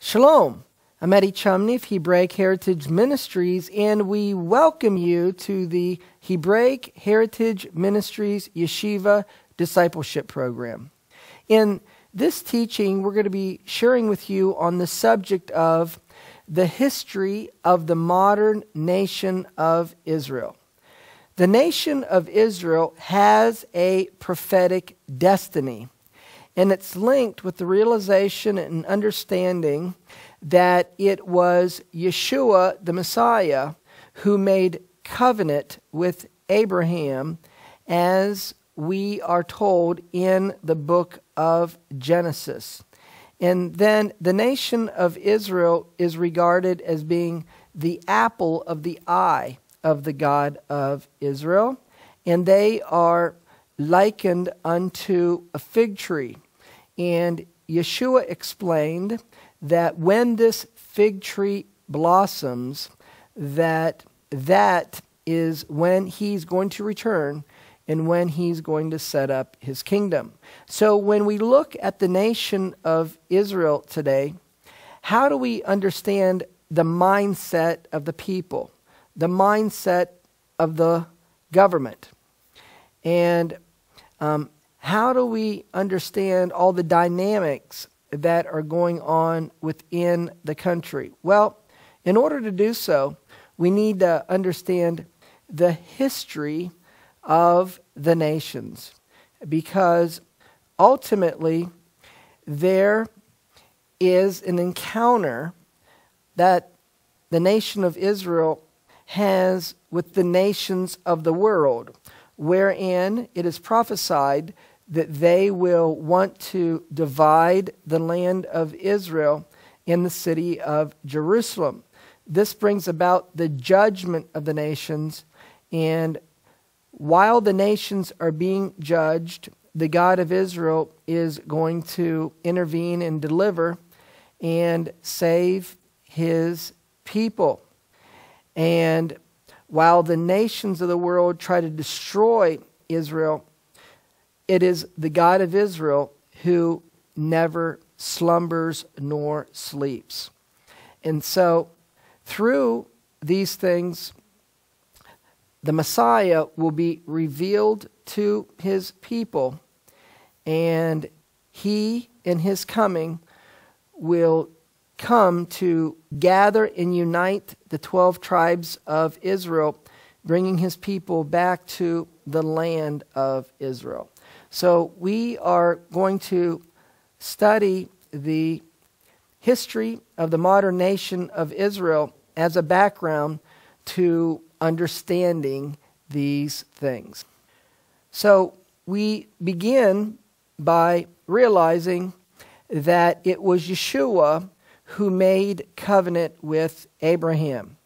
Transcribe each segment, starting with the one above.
Shalom. I'm Eddie Chumney of Hebraic Heritage Ministries, and we welcome you to the Hebraic Heritage Ministries Yeshiva Discipleship Program. In this teaching, we're going to be sharing with you on the subject of the history of the modern nation of Israel. The nation of Israel has a prophetic destiny, and it's linked with the realization and understanding that it was Yeshua, the Messiah, who made covenant with Abraham, as we are told in the book of Genesis. And then the nation of Israel is regarded as being the apple of the eye of the God of Israel, and they are likened unto a fig tree. And Yeshua explained that when this fig tree blossoms, that is when he's going to return and when he's going to set up his kingdom. So when we look at the nation of Israel today, how do we understand the mindset of the people, the mindset of the government? And how do we understand all the dynamics that are going on within the country? Well, in order to do so, we need to understand the history of the nations, because ultimately there is an encounter that the nation of Israel has with the nations of the world, wherein it is prophesied that they will want to divide the land of Israel in the city of Jerusalem. This brings about the judgment of the nations, and while the nations are being judged, the God of Israel is going to intervene and deliver and save his people. And while the nations of the world try to destroy Israel, it is the God of Israel who never slumbers nor sleeps. And so, through these things, the Messiah will be revealed to his people, and he, in his coming, will come to gather and unite the 12 tribes of Israel, bringing his people back to the land of Israel. So we are going to study the history of the modern nation of Israel as a background to understanding these things. So we begin by realizing that it was Yeshua who made covenant with Abraham.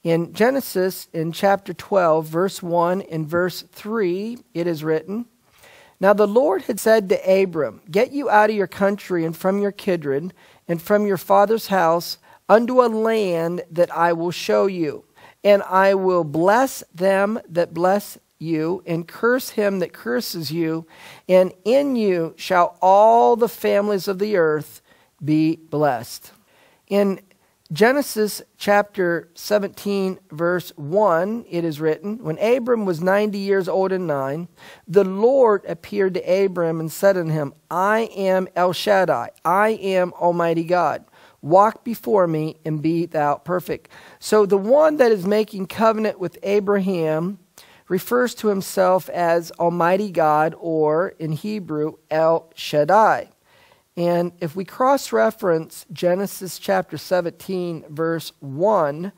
In Genesis, in chapter 12, verse 1 and verse 3, it is written, "Now the Lord had said to Abram, Get you out of your country and from your kindred and from your father's house unto a land that I will show you. And I will bless them that bless you, and curse him that curses you. And in you shall all the families of the earth be blessed." In Genesis chapter 17, verse 1, it is written, "When Abram was 90 years old and 9, the Lord appeared to Abram and said unto him, I am El Shaddai, I am Almighty God. Walk before me and be thou perfect." So the one that is making covenant with Abraham refers to himself as Almighty God, or in Hebrew, El Shaddai. And if we cross-reference Genesis chapter 17, verse 1,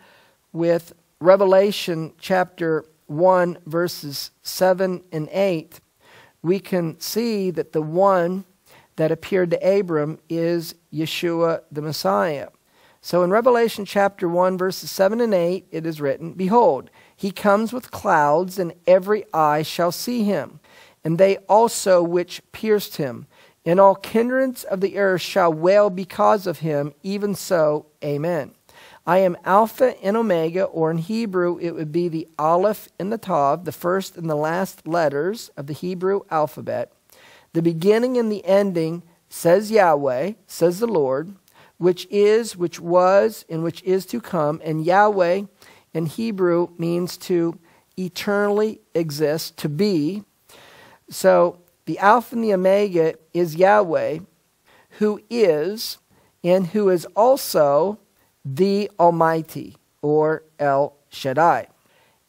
with Revelation chapter 1, verses 7 and 8, we can see that the one that appeared to Abram is Yeshua the Messiah. So in Revelation chapter 1, verses 7 and 8, it is written, "Behold, he comes with clouds, and every eye shall see him, and they also which pierced him. And all kindreds of the earth shall wail because of him, even so, amen. I am Alpha and Omega," or in Hebrew, it would be the Aleph and the Tav, the first and the last letters of the Hebrew alphabet. "The beginning and the ending, says Yahweh," says the Lord, which is, which was, and which is to come. And Yahweh in Hebrew means to eternally exist, to be. So the Alpha and the Omega is Yahweh, who is, and who is also the Almighty, or El Shaddai.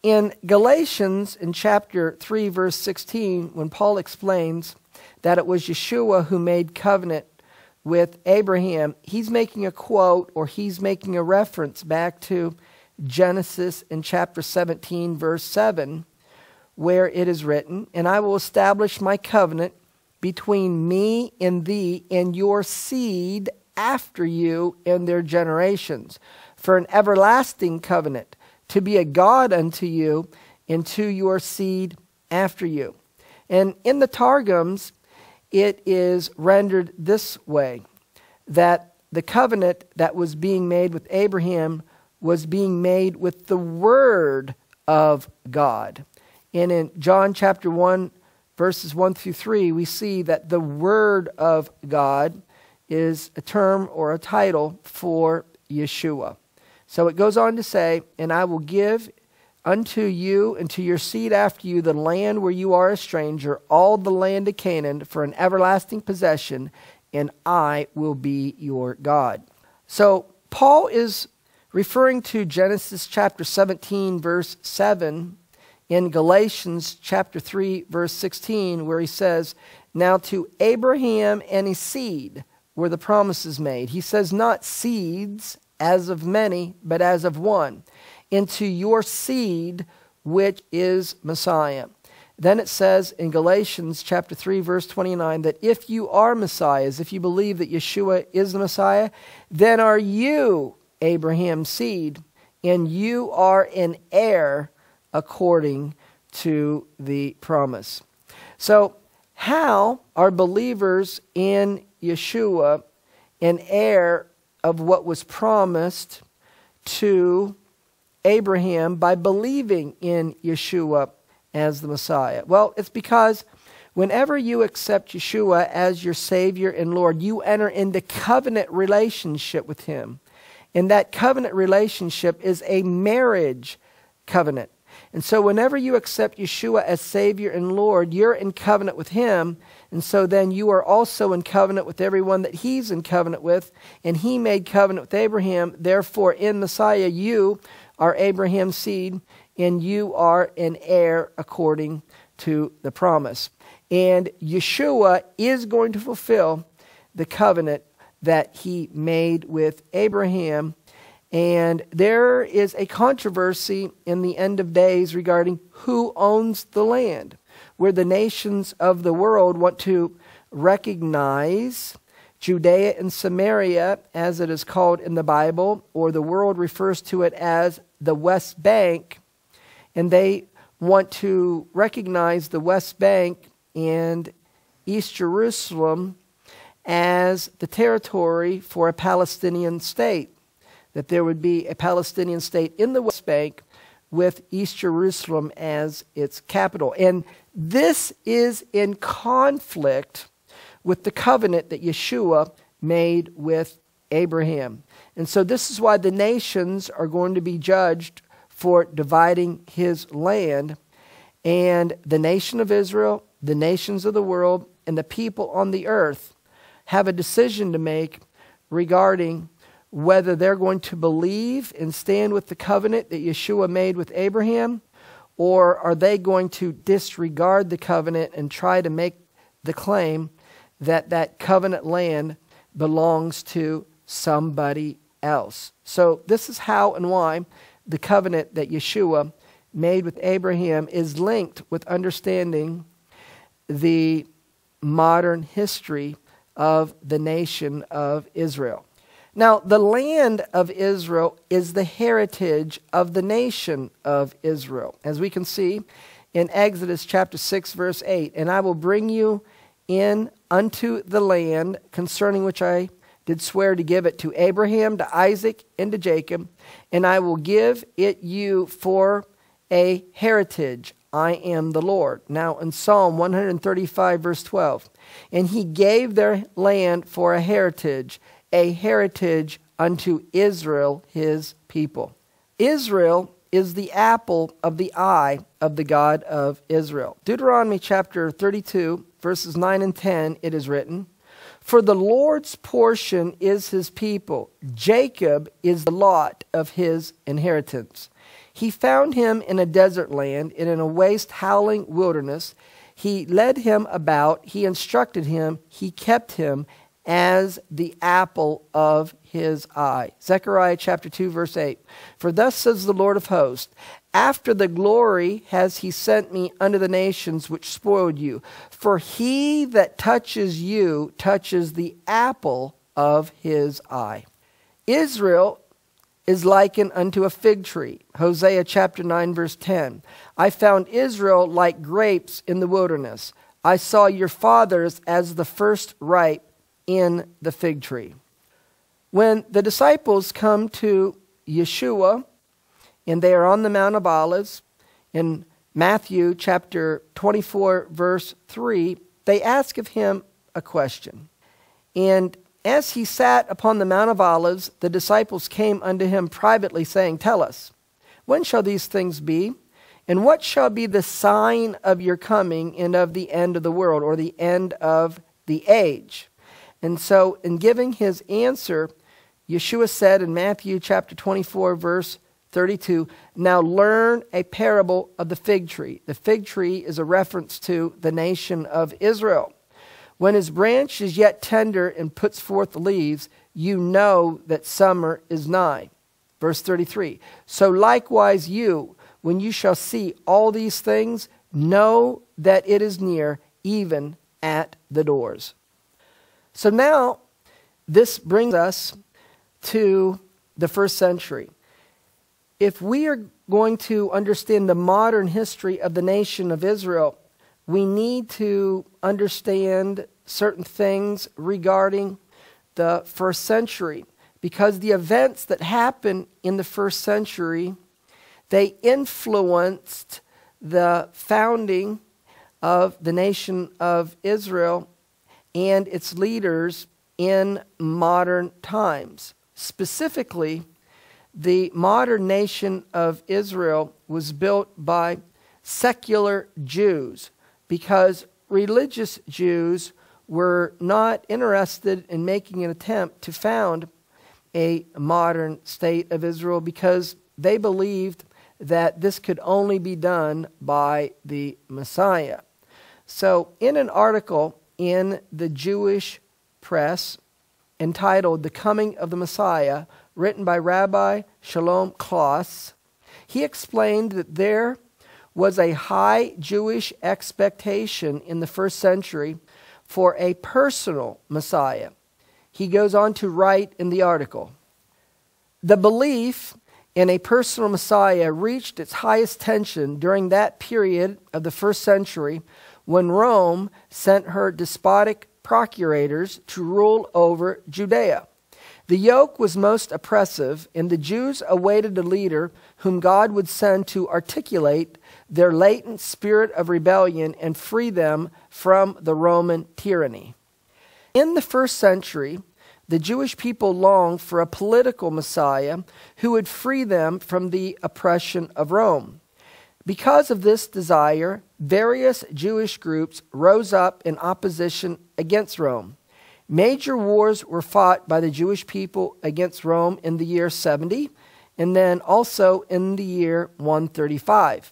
In Galatians, in chapter 3, verse 16, when Paul explains that it was Yeshua who made covenant with Abraham, he's making a quote, or he's making a reference back to Genesis in chapter 17, verse 7, where it is written, "And I will establish my covenant between me and thee and your seed after you in their generations, for an everlasting covenant, to be a God unto you and to your seed after you." And in the Targums, it is rendered this way, that the covenant that was being made with Abraham was being made with the Word of God. And in John chapter 1, verses 1 through 3, we see that the Word of God is a term or a title for Yeshua. So it goes on to say, "And I will give unto you and to your seed after you the land where you are a stranger, all the land of Canaan, for an everlasting possession, and I will be your God." So Paul is referring to Genesis chapter 17, verse 7, in Galatians chapter 3, verse 16, where he says, "Now to Abraham and his seed were the promises made." He says not seeds as of many, but as of one. "Into your seed, which is Messiah." Then it says in Galatians chapter 3, verse 29, that if you are Messiahs, if you believe that Yeshua is the Messiah, then are you Abraham's seed, and you are an heir according to the promise. So how are believers in Yeshua an heir of what was promised to Abraham by believing in Yeshua as the Messiah? Well, it's because whenever you accept Yeshua as your Savior and Lord, you enter into covenant relationship with Him. And that covenant relationship is a marriage covenant. And so whenever you accept Yeshua as Savior and Lord, you're in covenant with Him. And so then you are also in covenant with everyone that He's in covenant with. And He made covenant with Abraham. Therefore, in Messiah, you are Abraham's seed, and you are an heir according to the promise. And Yeshua is going to fulfill the covenant that He made with Abraham. And there is a controversy in the end of days regarding who owns the land, where the nations of the world want to recognize Judea and Samaria, as it is called in the Bible, or the world refers to it as the West Bank, and they want to recognize the West Bank and East Jerusalem as the territory for a Palestinian state, that there would be a Palestinian state in the West Bank with East Jerusalem as its capital. And this is in conflict with the covenant that Yeshua made with Abraham. And so this is why the nations are going to be judged for dividing His land. And the nation of Israel, the nations of the world, and the people on the earth have a decision to make regarding whether they're going to believe and stand with the covenant that Yeshua made with Abraham, or are they going to disregard the covenant and try to make the claim that that covenant land belongs to somebody else. So this is how and why the covenant that Yeshua made with Abraham is linked with understanding the modern history of the nation of Israel. Now, the land of Israel is the heritage of the nation of Israel. As we can see in Exodus chapter 6, verse 8, "And I will bring you in unto the land concerning which I did swear to give it to Abraham, to Isaac, and to Jacob, and I will give it you for a heritage. I am the Lord." Now in Psalm 135, verse 12, "And He gave their land for a heritage, a heritage unto Israel his people. Israel is the apple of the eye of the God of Israel. Deuteronomy chapter 32, verses 9 and 10, it is written, "For the Lord's portion is his people. Jacob is the lot of his inheritance. He found him in a desert land, and in a waste howling wilderness. He led him about, he instructed him, he kept him as the apple of his eye." Zechariah chapter 2, verse 8. "For thus says the Lord of hosts, after the glory has he sent me unto the nations which spoiled you. For he that touches you touches the apple of his eye." Israel is likened unto a fig tree. Hosea chapter 9, verse 10. "I found Israel like grapes in the wilderness. I saw your fathers as the first ripe in the fig tree." When the disciples come to Yeshua, and they are on the Mount of Olives, in Matthew chapter 24, verse 3, they ask of him a question. And as he sat upon the Mount of Olives, the disciples came unto him privately, saying, "Tell us, when shall these things be? And what shall be the sign of your coming and of the end of the world," or the end of the age? And so in giving his answer, Yeshua said in Matthew chapter 24, verse 32, "Now learn a parable of the fig tree." The fig tree is a reference to the nation of Israel. "When his branch is yet tender and puts forth leaves, you know that summer is nigh." Verse 33, "So likewise you, when you shall see all these things, know that it is near, even at the doors." So now, this brings us to the first century. If we are going to understand the modern history of the nation of Israel, we need to understand certain things regarding the first century, because the events that happened in the first century, they influenced the founding of the nation of Israel and its leaders in modern times. Specifically, the modern nation of Israel was built by secular Jews, because religious Jews were not interested in making an attempt to found a modern state of Israel, because they believed that this could only be done by the Messiah. So in an article in the Jewish press entitled "The Coming of the Messiah," written by Rabbi Shalom Klaus, he explained that there was a high Jewish expectation in the first century for a personal Messiah. He goes on to write in the article, "The belief in a personal Messiah reached its highest tension during that period of the first century, when Rome sent her despotic procurators to rule over Judea. The yoke was most oppressive, and the Jews awaited a leader whom God would send to articulate their latent spirit of rebellion and free them from the Roman tyranny." In the first century, the Jewish people longed for a political Messiah who would free them from the oppression of Rome. Because of this desire, various Jewish groups rose up in opposition against Rome. Major wars were fought by the Jewish people against Rome in the year 70, and then also in the year 135.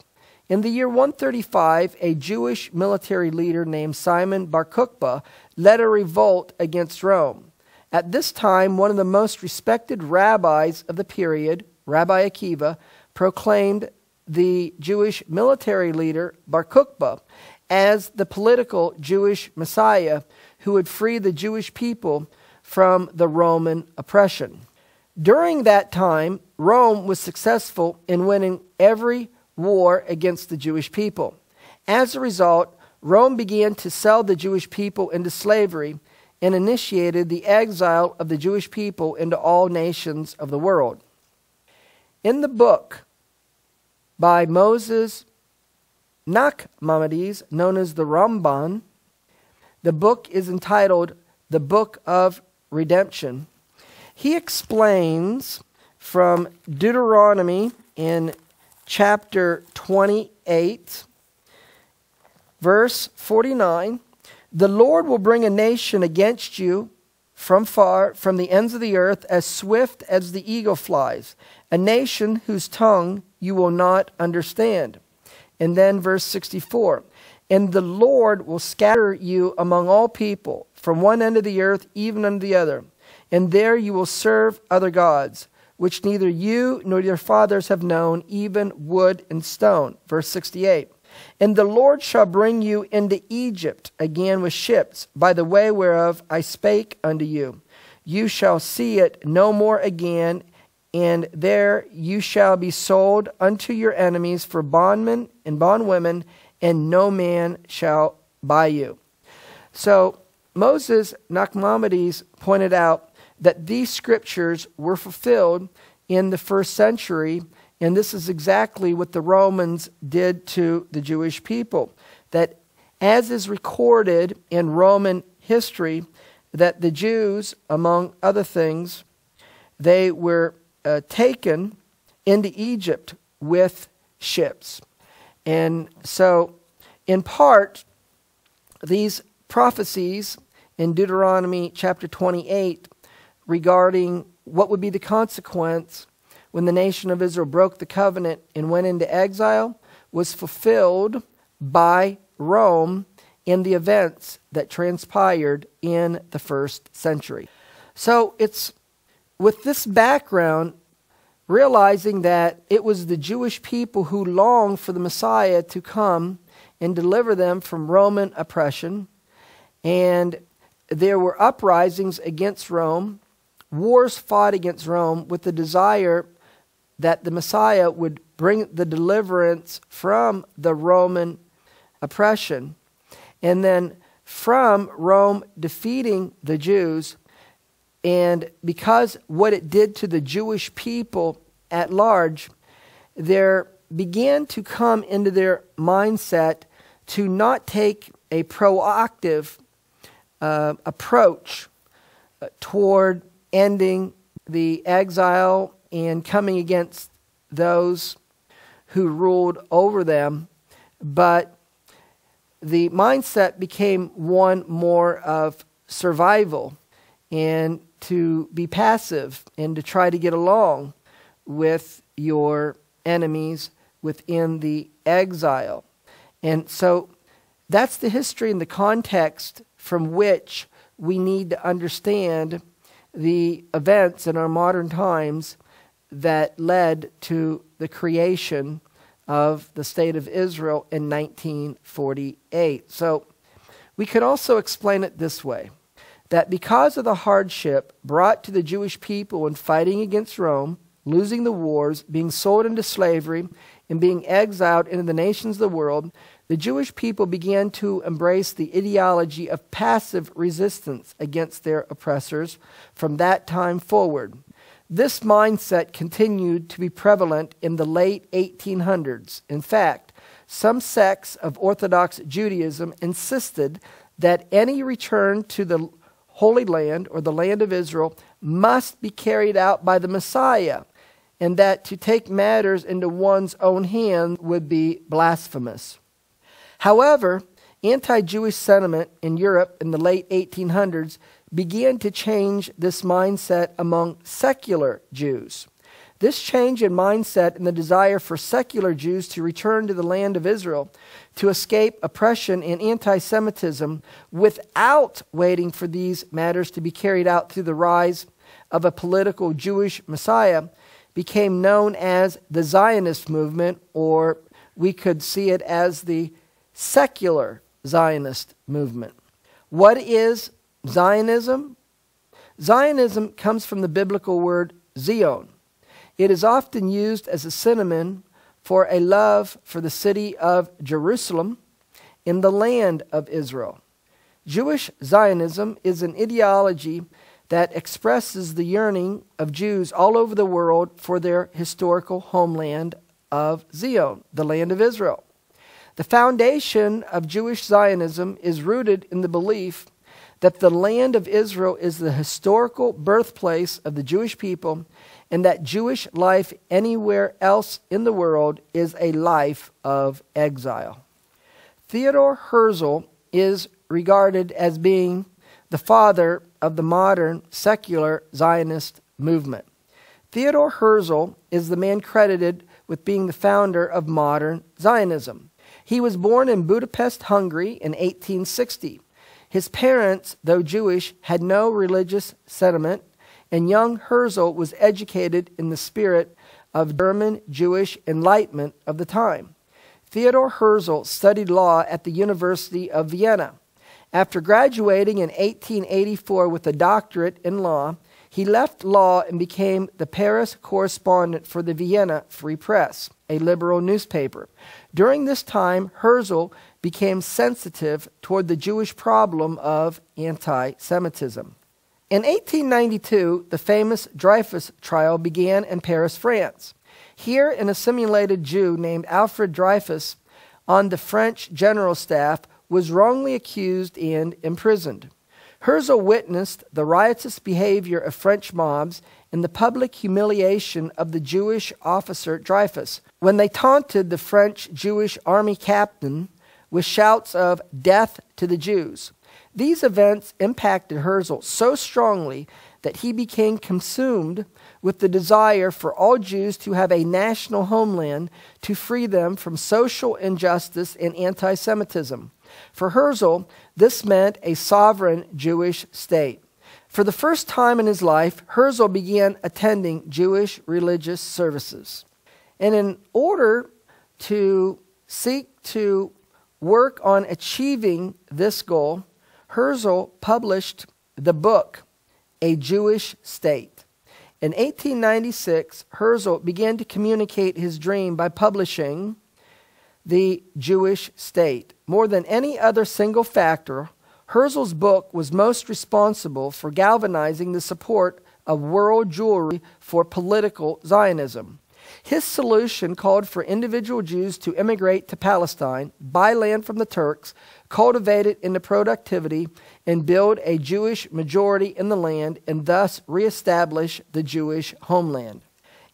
In the year 135, a Jewish military leader named Simon Bar Kokhba led a revolt against Rome. At this time, one of the most respected rabbis of the period, Rabbi Akiva, proclaimed the Jewish military leader Bar Kokhba as the political Jewish Messiah who would free the Jewish people from the Roman oppression. During that time, Rome was successful in winning every war against the Jewish people. As a result, Rome began to sell the Jewish people into slavery and initiated the exile of the Jewish people into all nations of the world. In the book by Moses Nachmanides, known as the Ramban, the book is entitled The Book of Redemption. he explains from Deuteronomy in chapter 28, verse 49, "The Lord will bring a nation against you from far, from the ends of the earth, as swift as the eagle flies, a nation whose tongue you will not understand." And then verse 64, "And the Lord will scatter you among all people, from one end of the earth even unto the other. And there you will serve other gods, which neither you nor your fathers have known, even wood and stone." Verse 68, "And the Lord shall bring you into Egypt again with ships, by the way whereof I spake unto you. You shall see it no more again, and there you shall be sold unto your enemies for bondmen and bondwomen, and no man shall buy you." So Moses Nachmanides pointed out that these scriptures were fulfilled in the first century, and this is exactly what the Romans did to the Jewish people. That, as is recorded in Roman history, that the Jews, among other things, they were taken into Egypt with ships. And so, in part, these prophecies in Deuteronomy chapter 28 regarding what would be the consequence when the nation of Israel broke the covenant and went into exile was fulfilled by Rome in the events that transpired in the first century. So it's with this background, realizing that it was the Jewish people who longed for the Messiah to come and deliver them from Roman oppression, and there were uprisings against Rome, wars fought against Rome with the desire that the Messiah would bring the deliverance from the Roman oppression. And then from Rome defeating the Jews, and because what it did to the Jewish people at large, there began to come into their mindset to not take a proactive approach toward ending the exile and coming against those who ruled over them, but the mindset became one more of survival and to be passive and to try to get along with your enemies within the exile. And so that's the history and the context from which we need to understand the events in our modern times that led to the creation of the State of Israel in 1948. So we could also explain it this way, that because of the hardship brought to the Jewish people in fighting against Rome, losing the wars, being sold into slavery, and being exiled into the nations of the world, the Jewish people began to embrace the ideology of passive resistance against their oppressors from that time forward. This mindset continued to be prevalent in the late 1800s. In fact, some sects of Orthodox Judaism insisted that any return to the Holy Land or the land of Israel must be carried out by the Messiah, and that to take matters into one's own hand would be blasphemous. However, anti-Jewish sentiment in Europe in the late 1800s began to change this mindset among secular Jews. This change in mindset and the desire for secular Jews to return to the land of Israel to escape oppression and anti-Semitism without waiting for these matters to be carried out through the rise of a political Jewish Messiah became known as the Zionist movement, or we could see it as the secular Zionist movement. What is Zionism? Zionism comes from the biblical word Zion. It is often used as a synonym for a love for the city of Jerusalem in the land of Israel. Jewish Zionism is an ideology that expresses the yearning of Jews all over the world for their historical homeland of Zion, the land of Israel. The foundation of Jewish Zionism is rooted in the belief that the land of Israel is the historical birthplace of the Jewish people, and that Jewish life anywhere else in the world is a life of exile. Theodor Herzl is regarded as being the father of the modern secular Zionist movement. Theodor Herzl is the man credited with being the founder of modern Zionism. He was born in Budapest, Hungary in 1860. His parents, though Jewish, had no religious sentiment, and young Herzl was educated in the spirit of German Jewish enlightenment of the time. Theodor Herzl studied law at the University of Vienna. After graduating in 1884 with a doctorate in law, he left law and became the Paris correspondent for the Vienna Free Press, a liberal newspaper. During this time, Herzl became sensitive toward the Jewish problem of anti-Semitism. In 1892, the famous Dreyfus trial began in Paris, France. Here, an assimilated Jew named Alfred Dreyfus on the French general staff was wrongly accused and imprisoned. Herzl witnessed the riotous behavior of French mobs and the public humiliation of the Jewish officer Dreyfus when they taunted the French Jewish army captain with shouts of "Death to the Jews." These events impacted Herzl so strongly that he became consumed with the desire for all Jews to have a national homeland to free them from social injustice and anti-Semitism. For Herzl, this meant a sovereign Jewish state. For the first time in his life, Herzl began attending Jewish religious services. And in order to seek to work on achieving this goal, Herzl published the book, A Jewish State. In 1896, Herzl began to communicate his dream by publishing The Jewish State. More than any other single factor, Herzl's book was most responsible for galvanizing the support of world Jewry for political Zionism. His solution called for individual Jews to immigrate to Palestine, buy land from the Turks, cultivate it into productivity, and build a Jewish majority in the land, and thus reestablish the Jewish homeland.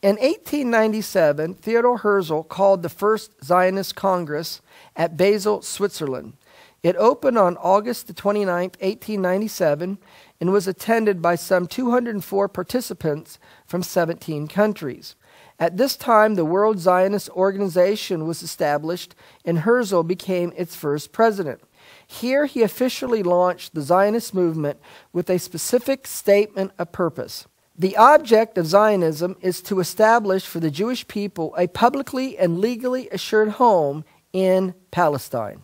In 1897, Theodor Herzl called the first Zionist Congress at Basel, Switzerland. It opened on August 29, 1897, and was attended by some 204 participants from 17 countries. At this time, the World Zionist Organization was established, and Herzl became its first president. Here he officially launched the Zionist movement with a specific statement of purpose. The object of Zionism is to establish for the Jewish people a publicly and legally assured home in Palestine.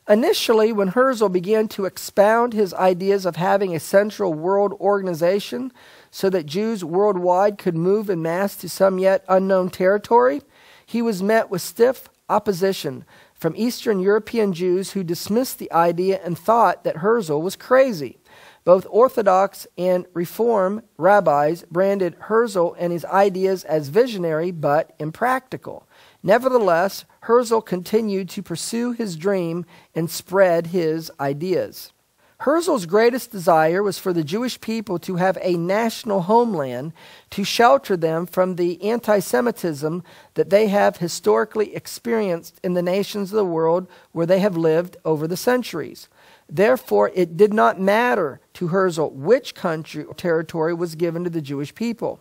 Initially, when Herzl began to expound his ideas of having a central world organization so that Jews worldwide could move en masse to some yet unknown territory, he was met with stiff opposition from Eastern European Jews who dismissed the idea and thought that Herzl was crazy. Both Orthodox and Reform rabbis branded Herzl and his ideas as visionary but impractical. Nevertheless, Herzl continued to pursue his dream and spread his ideas. Herzl's greatest desire was for the Jewish people to have a national homeland to shelter them from the anti-Semitism that they have historically experienced in the nations of the world where they have lived over the centuries. Therefore, it did not matter to Herzl which country or territory was given to the Jewish people.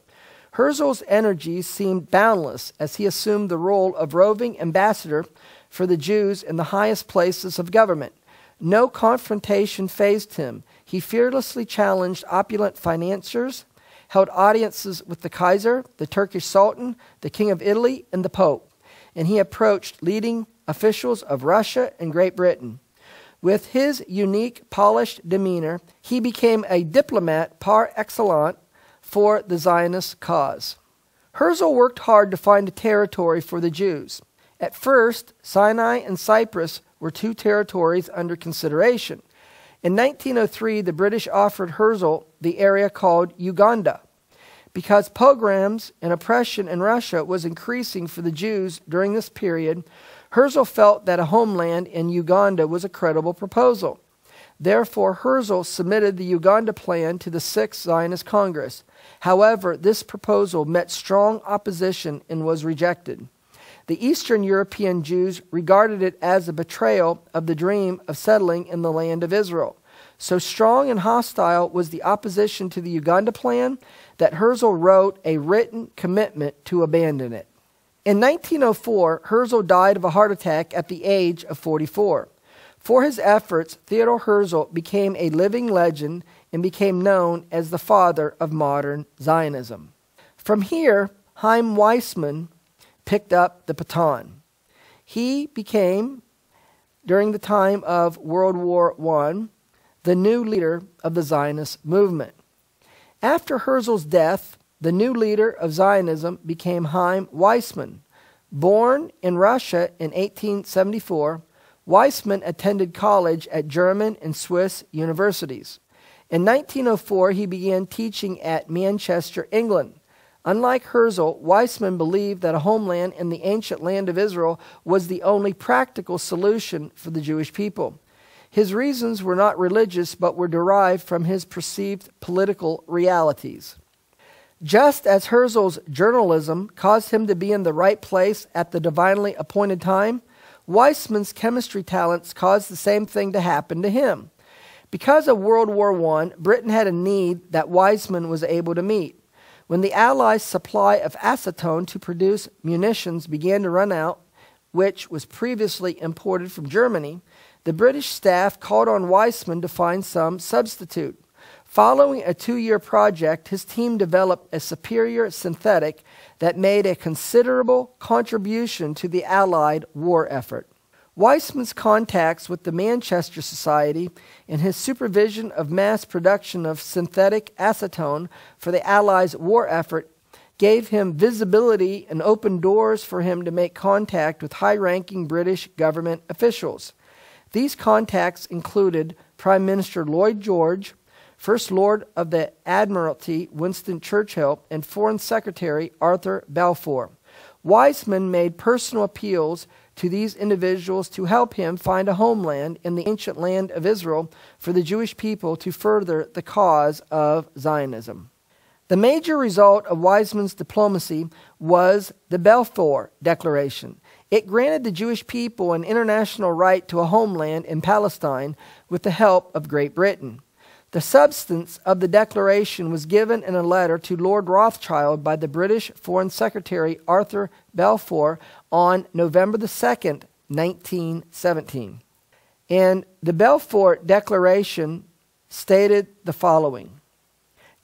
Herzl's energies seemed boundless as he assumed the role of roving ambassador for the Jews in the highest places of government. No confrontation fazed him. He fearlessly challenged opulent financiers, held audiences with the Kaiser, the Turkish Sultan, the King of Italy, and the Pope. And he approached leading officials of Russia and Great Britain. With his unique, polished demeanor, he became a diplomat par excellence for the Zionist cause. Herzl worked hard to find a territory for the Jews. At first, Sinai and Cyprus were two territories under consideration. In 1903, the British offered Herzl the area called Uganda. Because pogroms and oppression in Russia was increasing for the Jews during this period, Herzl felt that a homeland in Uganda was a credible proposal. Therefore, Herzl submitted the Uganda Plan to the Sixth Zionist Congress. However, this proposal met strong opposition and was rejected. The Eastern European Jews regarded it as a betrayal of the dream of settling in the land of Israel. So strong and hostile was the opposition to the Uganda Plan that Herzl wrote a written commitment to abandon it. In 1904, Herzl died of a heart attack at the age of 44. For his efforts, Theodor Herzl became a living legend and became known as the father of modern Zionism. From here, Chaim Weizmann picked up the baton. He became, during the time of World War I, the new leader of the Zionist movement. After Herzl's death, the new leader of Zionism became Chaim Weizmann. Born in Russia in 1874, Weizmann attended college at German and Swiss universities. In 1904, he began teaching at Manchester, England. Unlike Herzl, Weizmann believed that a homeland in the ancient land of Israel was the only practical solution for the Jewish people. His reasons were not religious, but were derived from his perceived political realities. Just as Herzl's journalism caused him to be in the right place at the divinely appointed time, Weizmann's chemistry talents caused the same thing to happen to him. Because of World War I, Britain had a need that Weizmann was able to meet. When the Allies' supply of acetone to produce munitions began to run out, which was previously imported from Germany, the British staff called on Weizmann to find some substitute. Following a 2-year project, his team developed a superior synthetic that made a considerable contribution to the Allied war effort. Weizmann's contacts with the Manchester Society and his supervision of mass production of synthetic acetone for the Allies' war effort gave him visibility and opened doors for him to make contact with high-ranking British government officials. These contacts included Prime Minister Lloyd George, First Lord of the Admiralty Winston Churchill, and Foreign Secretary Arthur Balfour. Weizmann made personal appeals to these individuals to help him find a homeland in the ancient land of Israel for the Jewish people to further the cause of Zionism. The major result of Weizmann's diplomacy was the Balfour Declaration. It granted the Jewish people an international right to a homeland in Palestine with the help of Great Britain. The substance of the declaration was given in a letter to Lord Rothschild by the British Foreign Secretary Arthur Balfour on November 2nd, 1917. And the Balfour Declaration stated the following: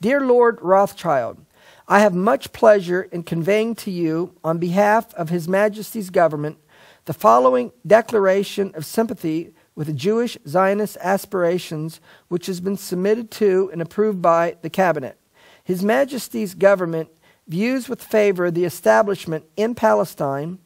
Dear Lord Rothschild, I have much pleasure in conveying to you, on behalf of His Majesty's government, the following declaration of sympathy with Jewish Zionist aspirations, which has been submitted to and approved by the Cabinet. His Majesty's government views with favor the establishment in Palestine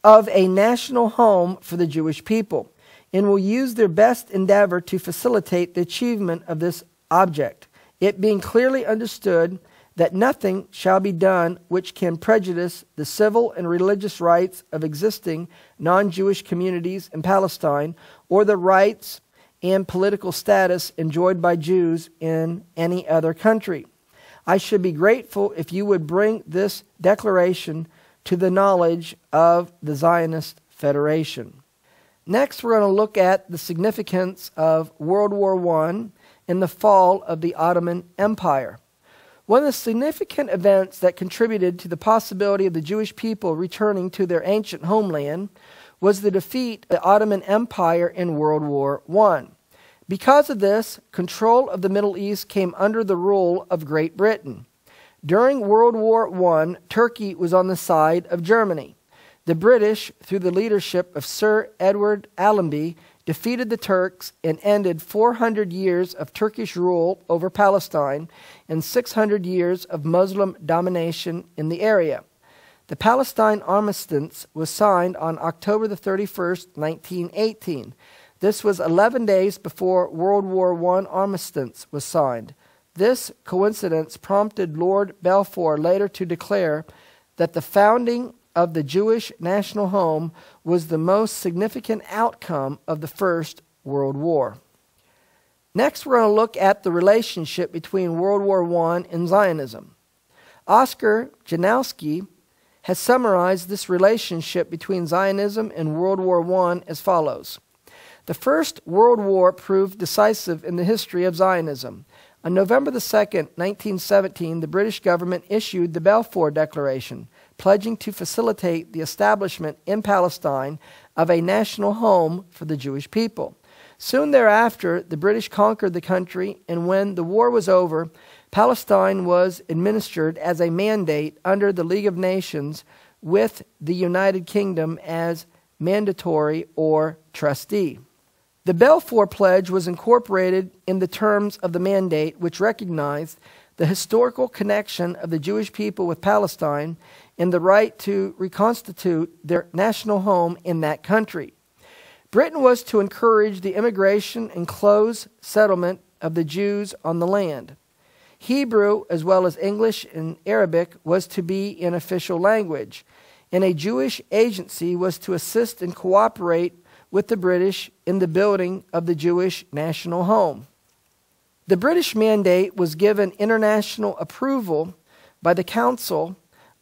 of a national home for the Jewish people, and will use their best endeavor to facilitate the achievement of this object, it being clearly understood that nothing shall be done which can prejudice the civil and religious rights of existing non-Jewish communities in Palestine, or the rights and political status enjoyed by Jews in any other country. I should be grateful if you would bring this declaration to the knowledge of the Zionist Federation. Next, we're going to look at the significance of World War I and the fall of the Ottoman Empire. One of the significant events that contributed to the possibility of the Jewish people returning to their ancient homeland was the defeat of the Ottoman Empire in World War I. Because of this, control of the Middle East came under the rule of Great Britain. During World War I, Turkey was on the side of Germany. The British, through the leadership of Sir Edward Allenby, defeated the Turks and ended 400 years of Turkish rule over Palestine and 600 years of Muslim domination in the area. The Palestine Armistice was signed on October the 31st, 1918. This was 11 days before World War I armistice was signed. This coincidence prompted Lord Balfour later to declare that the founding of the Jewish national home was the most significant outcome of the First World War. Next, we're going to look at the relationship between World War I and Zionism. Oscar Janowski has summarized this relationship between Zionism and World War I as follows. The First World War proved decisive in the history of Zionism. On November 2, 1917, the British government issued the Balfour Declaration, pledging to facilitate the establishment in Palestine of a national home for the Jewish people. Soon thereafter, the British conquered the country, and when the war was over, Palestine was administered as a mandate under the League of Nations with the United Kingdom as mandatory or trustee. The Balfour Pledge was incorporated in the terms of the mandate, which recognized the historical connection of the Jewish people with Palestine and the right to reconstitute their national home in that country. Britain was to encourage the immigration and close settlement of the Jews on the land. Hebrew, as well as English and Arabic, was to be an official language, and a Jewish agency was to assist and cooperate with the British in the building of the Jewish national home. The British mandate was given international approval by the Council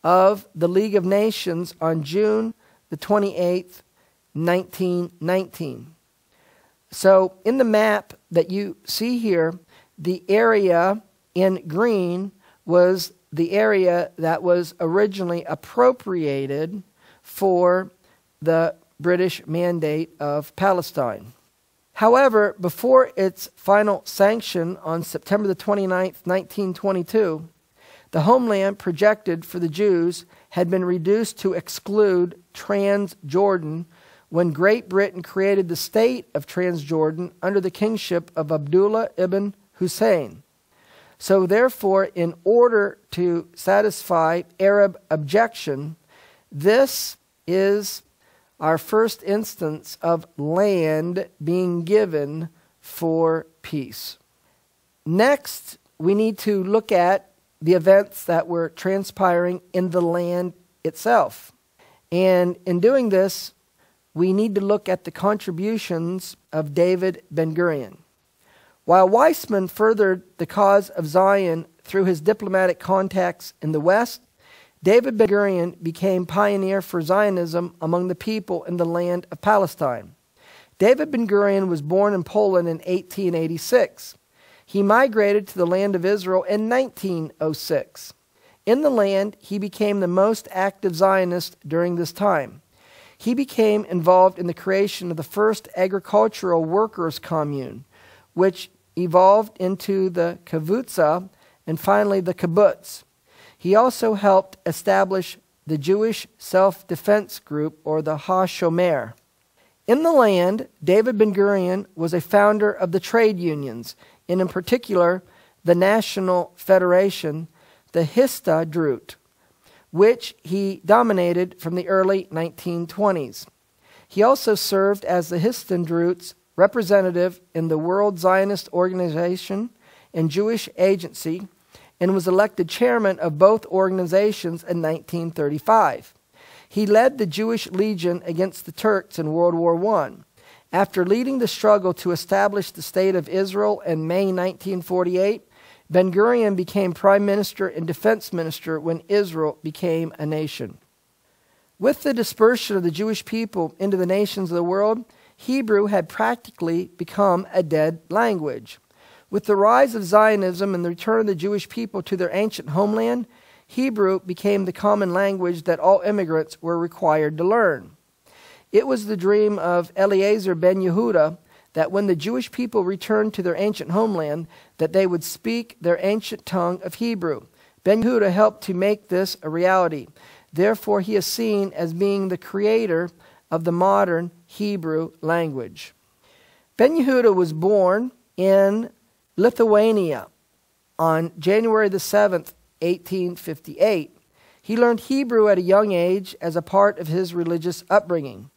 of the League of Nations on June the 28th, 1919. So in the map that you see here, the area in green was the area that was originally appropriated for the British Mandate of Palestine. However, before its final sanction on September the 29th, 1922, the homeland projected for the Jews had been reduced to exclude Transjordan when Great Britain created the state of Transjordan under the kingship of Abdullah ibn Hussein. So therefore, in order to satisfy Arab objection, this is our first instance of land being given for peace. Next, we need to look at the events that were transpiring in the land itself. And in doing this, we need to look at the contributions of David Ben-Gurion. While Weizmann furthered the cause of Zion through his diplomatic contacts in the West, David Ben-Gurion became pioneer for Zionism among the people in the land of Palestine. David Ben-Gurion was born in Poland in 1886. He migrated to the land of Israel in 1906. In the land, he became the most active Zionist during this time. He became involved in the creation of the first agricultural workers' commune, which evolved into the kivutza and finally the kibbutz. He also helped establish the Jewish Self-Defense Group, or the HaShomer. In the land, David Ben-Gurion was a founder of the trade unions, and in particular, the National Federation, the Histadrut, which he dominated from the early 1920s. He also served as the Histadrut's representative in the World Zionist Organization and Jewish Agency, and was elected chairman of both organizations in 1935. He led the Jewish Legion against the Turks in World War I. After leading the struggle to establish the State of Israel in May 1948, Ben-Gurion became prime minister and defense minister when Israel became a nation. With the dispersion of the Jewish people into the nations of the world, Hebrew had practically become a dead language. With the rise of Zionism and the return of the Jewish people to their ancient homeland, Hebrew became the common language that all immigrants were required to learn. It was the dream of Eliezer ben Yehuda that when the Jewish people returned to their ancient homeland, that they would speak their ancient tongue of Hebrew. Ben Yehuda helped to make this a reality. Therefore, he is seen as being the creator of the modern Hebrew language. Ben Yehuda was born in Lithuania on January the 7th, 1858. He learned Hebrew at a young age as a part of his religious upbringing.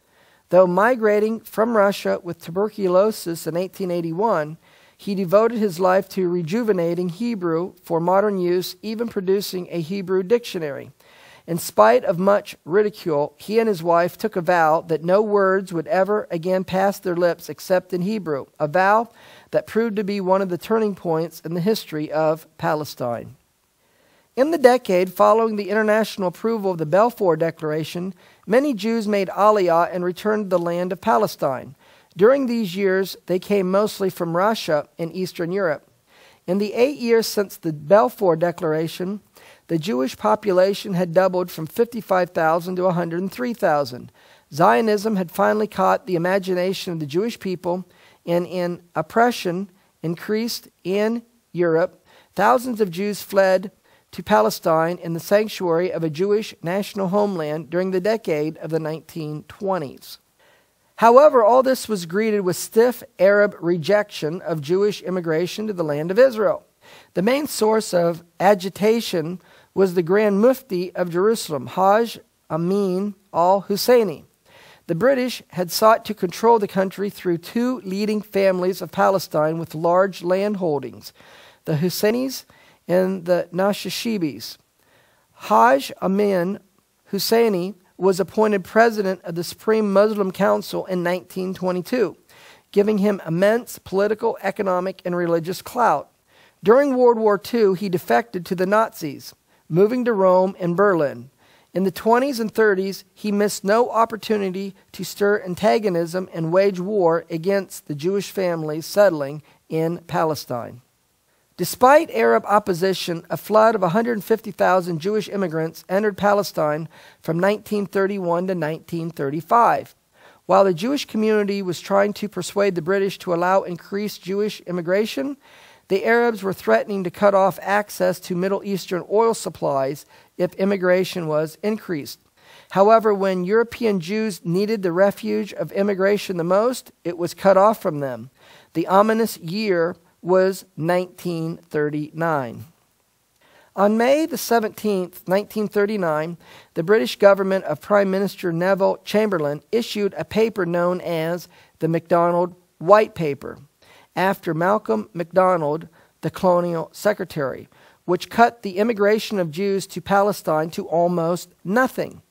Though migrating from Russia with tuberculosis in 1881, he devoted his life to rejuvenating Hebrew for modern use, even producing a Hebrew dictionary. In spite of much ridicule, he and his wife took a vow that no words would ever again pass their lips except in Hebrew, a vow that proved to be one of the turning points in the history of Palestine. In the decade following the international approval of the Balfour Declaration, many Jews made Aliyah and returned to the land of Palestine. During these years, they came mostly from Russia and Eastern Europe. In the 8 years since the Balfour Declaration, the Jewish population had doubled from 55,000 to 103,000. Zionism had finally caught the imagination of the Jewish people, and in oppression increased in Europe, thousands of Jews fled to Palestine in the sanctuary of a Jewish national homeland during the decade of the 1920s. However, all this was greeted with stiff Arab rejection of Jewish immigration to the land of Israel. The main source of agitation was the Grand Mufti of Jerusalem, Hajj Amin al-Husseini. The British had sought to control the country through two leading families of Palestine with large land holdings, the Husseinis and the Nashashibis. Hajj Amin Husseini was appointed president of the Supreme Muslim Council in 1922, giving him immense political, economic, and religious clout. During World War II, he defected to the Nazis, moving to Rome and Berlin. In the 20s and 30s, he missed no opportunity to stir antagonism and wage war against the Jewish families settling in Palestine. Despite Arab opposition, a flood of 150,000 Jewish immigrants entered Palestine from 1931 to 1935. While the Jewish community was trying to persuade the British to allow increased Jewish immigration, the Arabs were threatening to cut off access to Middle Eastern oil supplies if immigration was increased. However, when European Jews needed the refuge of immigration the most, it was cut off from them. The ominous year was 1939. On May the 17th, 1939, the British government of Prime Minister Neville Chamberlain issued a paper known as the MacDonald White Paper, after Malcolm MacDonald, the colonial secretary, which cut the immigration of Jews to Palestine to almost nothing.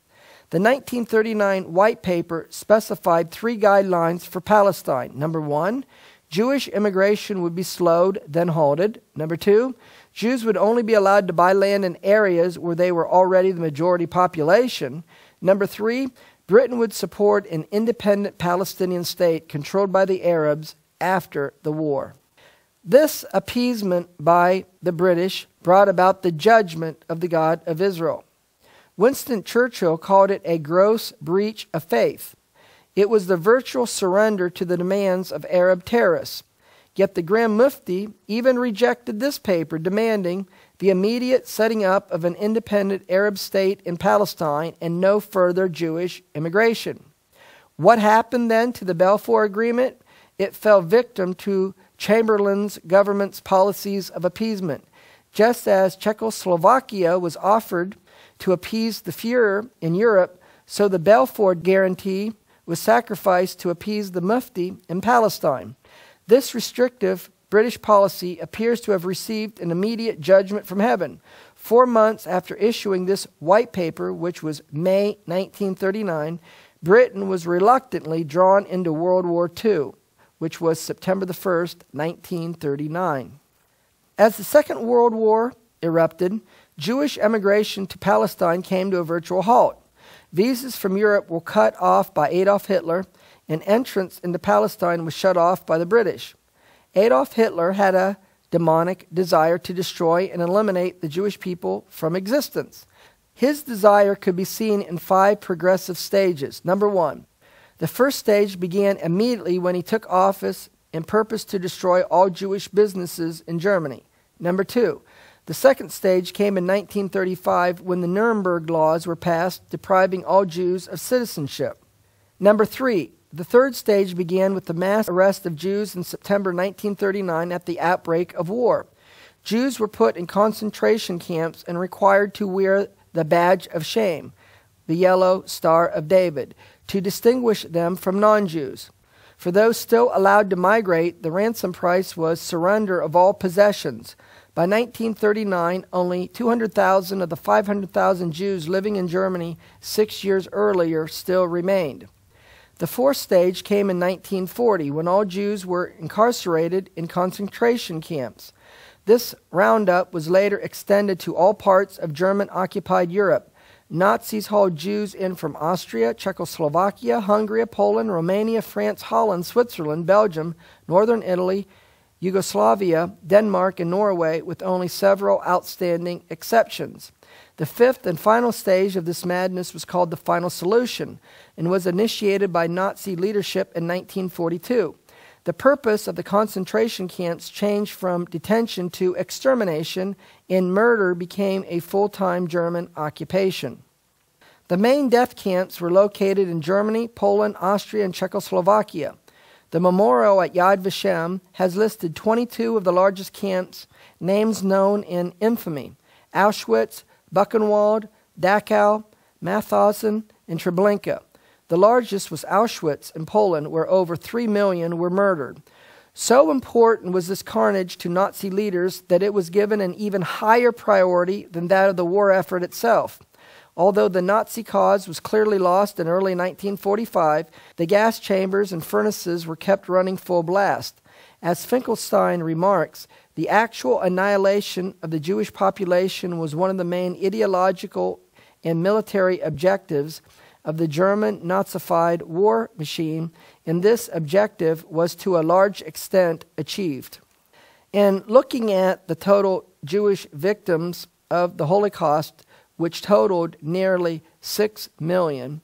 The 1939 White Paper specified three guidelines for Palestine. Number one, Jewish immigration would be slowed, then halted. Number two, Jews would only be allowed to buy land in areas where they were already the majority population. Number three, Britain would support an independent Palestinian state controlled by the Arabs after the war. This appeasement by the British brought about the judgment of the God of Israel. Winston Churchill called it a gross breach of faith. It was the virtual surrender to the demands of Arab terrorists. Yet the Grand Mufti even rejected this paper, demanding the immediate setting up of an independent Arab state in Palestine and no further Jewish immigration. What happened then to the Balfour Agreement? It fell victim to Chamberlain's government's policies of appeasement. Just as Czechoslovakia was offered to appease the Führer in Europe, so the Balfour Guarantee was sacrificed to appease the Mufti in Palestine. This restrictive British policy appears to have received an immediate judgment from heaven. 4 months after issuing this white paper, which was May 1939, Britain was reluctantly drawn into World War II, which was September the 1st, 1939. As the Second World War erupted, Jewish emigration to Palestine came to a virtual halt. Visas from Europe were cut off by Adolf Hitler, and entrance into Palestine was shut off by the British. Adolf Hitler had a demonic desire to destroy and eliminate the Jewish people from existence. His desire could be seen in 5 progressive stages. Number 1, the first stage began immediately when he took office and purposed to destroy all Jewish businesses in Germany. Number 2, the second stage came in 1935 when the Nuremberg laws were passed, depriving all Jews of citizenship. Number 3, the third stage began with the mass arrest of Jews in September 1939 at the outbreak of war. Jews were put in concentration camps and required to wear the badge of shame, the yellow Star of David, to distinguish them from non-Jews. For those still allowed to migrate, the ransom price was surrender of all possessions. By 1939, only 200,000 of the 500,000 Jews living in Germany 6 years earlier still remained. The fourth stage came in 1940, when all Jews were incarcerated in concentration camps. This roundup was later extended to all parts of German-occupied Europe. Nazis hauled Jews in from Austria, Czechoslovakia, Hungary, Poland, Romania, France, Holland, Switzerland, Belgium, northern Italy, Yugoslavia, Denmark, and Norway, with only several outstanding exceptions. The fifth and final stage of this madness was called the Final Solution and was initiated by Nazi leadership in 1942. The purpose of the concentration camps changed from detention to extermination, and murder became a full-time German occupation. The main death camps were located in Germany, Poland, Austria, and Czechoslovakia. The memorial at Yad Vashem has listed 22 of the largest camps, names known in infamy: Auschwitz, Buchenwald, Dachau, Mauthausen, and Treblinka. The largest was Auschwitz in Poland, where over 3 million were murdered. So important was this carnage to Nazi leaders that it was given an even higher priority than that of the war effort itself. Although the Nazi cause was clearly lost in early 1945, the gas chambers and furnaces were kept running full blast. As Finkelstein remarks, the actual annihilation of the Jewish population was one of the main ideological and military objectives of the German Nazified war machine, and this objective was to a large extent achieved. In looking at the total Jewish victims of the Holocaust, which totaled nearly 6 million,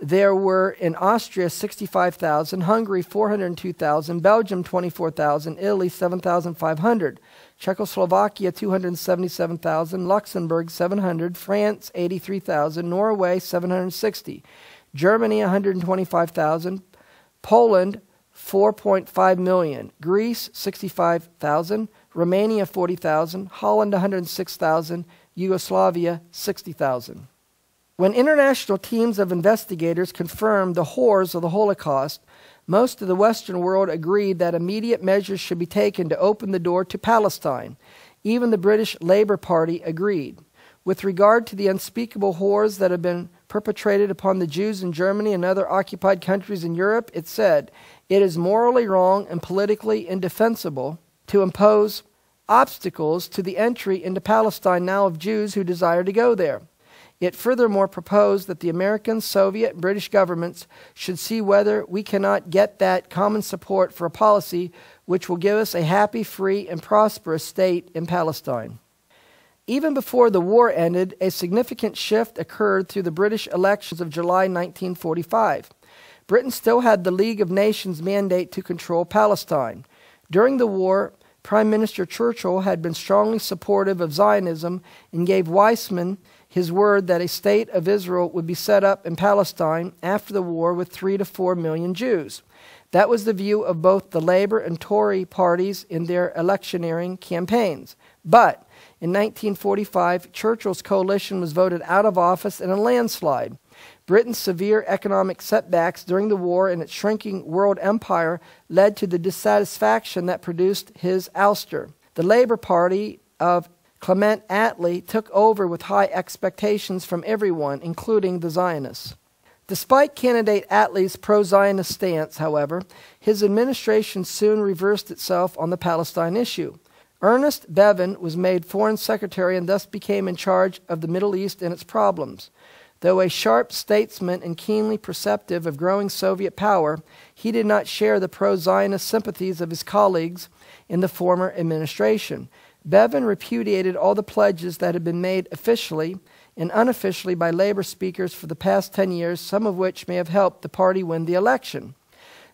there were in Austria 65,000, Hungary 402,000, Belgium 24,000, Italy 7,500, Czechoslovakia 277,000, Luxembourg 700, France 83,000, Norway 760, Germany 125,000, Poland 4.5 million, Greece 65,000, Romania 40,000, Holland 106,000, Yugoslavia 60,000. When international teams of investigators confirmed the horrors of the Holocaust, most of the Western world agreed that immediate measures should be taken to open the door to Palestine. Even the British Labour Party agreed. With regard to the unspeakable horrors that have been perpetrated upon the Jews in Germany and other occupied countries in Europe, it said, "It is morally wrong and politically indefensible to impose obstacles to the entry into Palestine now of Jews who desire to go there." It furthermore proposed that the American, Soviet, and British governments should see whether we cannot get that common support for a policy which will give us a happy, free, and prosperous state in Palestine. Even before the war ended, a significant shift occurred through the British elections of July 1945. Britain still had the League of Nations mandate to control Palestine. During the war, Prime Minister Churchill had been strongly supportive of Zionism and gave Weizmann his word that a state of Israel would be set up in Palestine after the war with 3 to 4 million Jews. That was the view of both the Labour and Tory parties in their electioneering campaigns. But in 1945, Churchill's coalition was voted out of office in a landslide. Britain's severe economic setbacks during the war and its shrinking world empire led to the dissatisfaction that produced his ouster. The Labour Party of Clement Attlee took over with high expectations from everyone, including the Zionists. Despite candidate Attlee's pro-Zionist stance, however, his administration soon reversed itself on the Palestine issue. Ernest Bevin was made Foreign Secretary and thus became in charge of the Middle East and its problems. Though a sharp statesman and keenly perceptive of growing Soviet power, he did not share the pro-Zionist sympathies of his colleagues in the former administration. Bevin repudiated all the pledges that had been made officially and unofficially by labor speakers for the past 10 years, some of which may have helped the party win the election.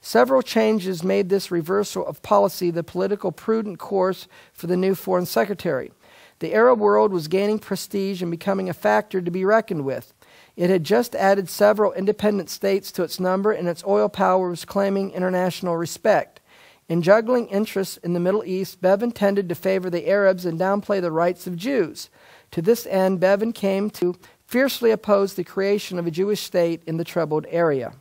Several changes made this reversal of policy the political prudent course for the new foreign secretary. The Arab world was gaining prestige and becoming a factor to be reckoned with. It had just added several independent states to its number, and its oil power was claiming international respect. In juggling interests in the Middle East, Bevin tended to favor the Arabs and downplay the rights of Jews. To this end, Bevin came to fiercely oppose the creation of a Jewish state in the troubled area.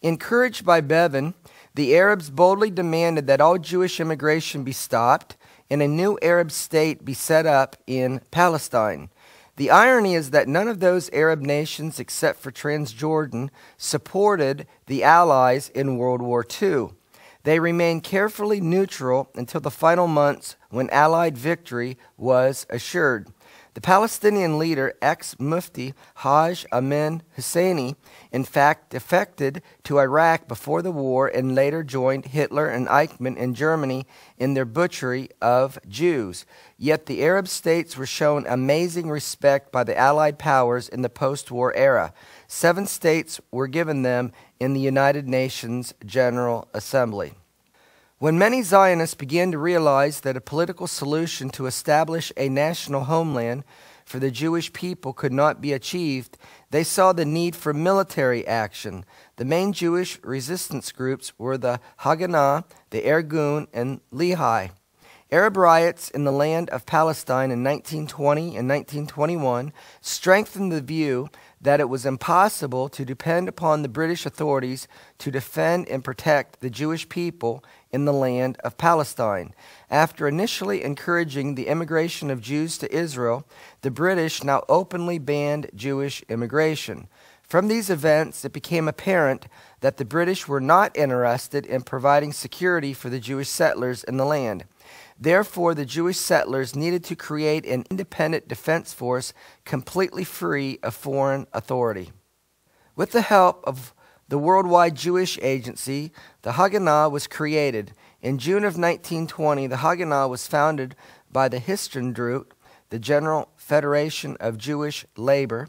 Encouraged by Bevin, the Arabs boldly demanded that all Jewish immigration be stopped and a new Arab state be set up in Palestine. The irony is that none of those Arab nations, except for Transjordan, supported the Allies in World War II. They remained carefully neutral until the final months when Allied victory was assured. The Palestinian leader, ex-Mufti Haj Amin Husseini, in fact defected to Iraq before the war and later joined Hitler and Eichmann in Germany in their butchery of Jews. Yet the Arab states were shown amazing respect by the Allied powers in the post-war era. 7 states were given them in the United Nations General Assembly. When many Zionists began to realize that a political solution to establish a national homeland for the Jewish people could not be achieved, they saw the need for military action. The main Jewish resistance groups were the Haganah, the Irgun, and Lehi. Arab riots in the land of Palestine in 1920 and 1921 strengthened the view that it was impossible to depend upon the British authorities to defend and protect the Jewish people in the land of Palestine. After initially encouraging the immigration of Jews to Israel, the British now openly banned Jewish immigration. From these events, it became apparent that the British were not interested in providing security for the Jewish settlers in the land. Therefore, the Jewish settlers needed to create an independent defense force completely free of foreign authority. With the help of the Worldwide Jewish Agency, the Haganah was created. In June of 1920, the Haganah was founded by the Histadrut, the General Federation of Jewish Labor.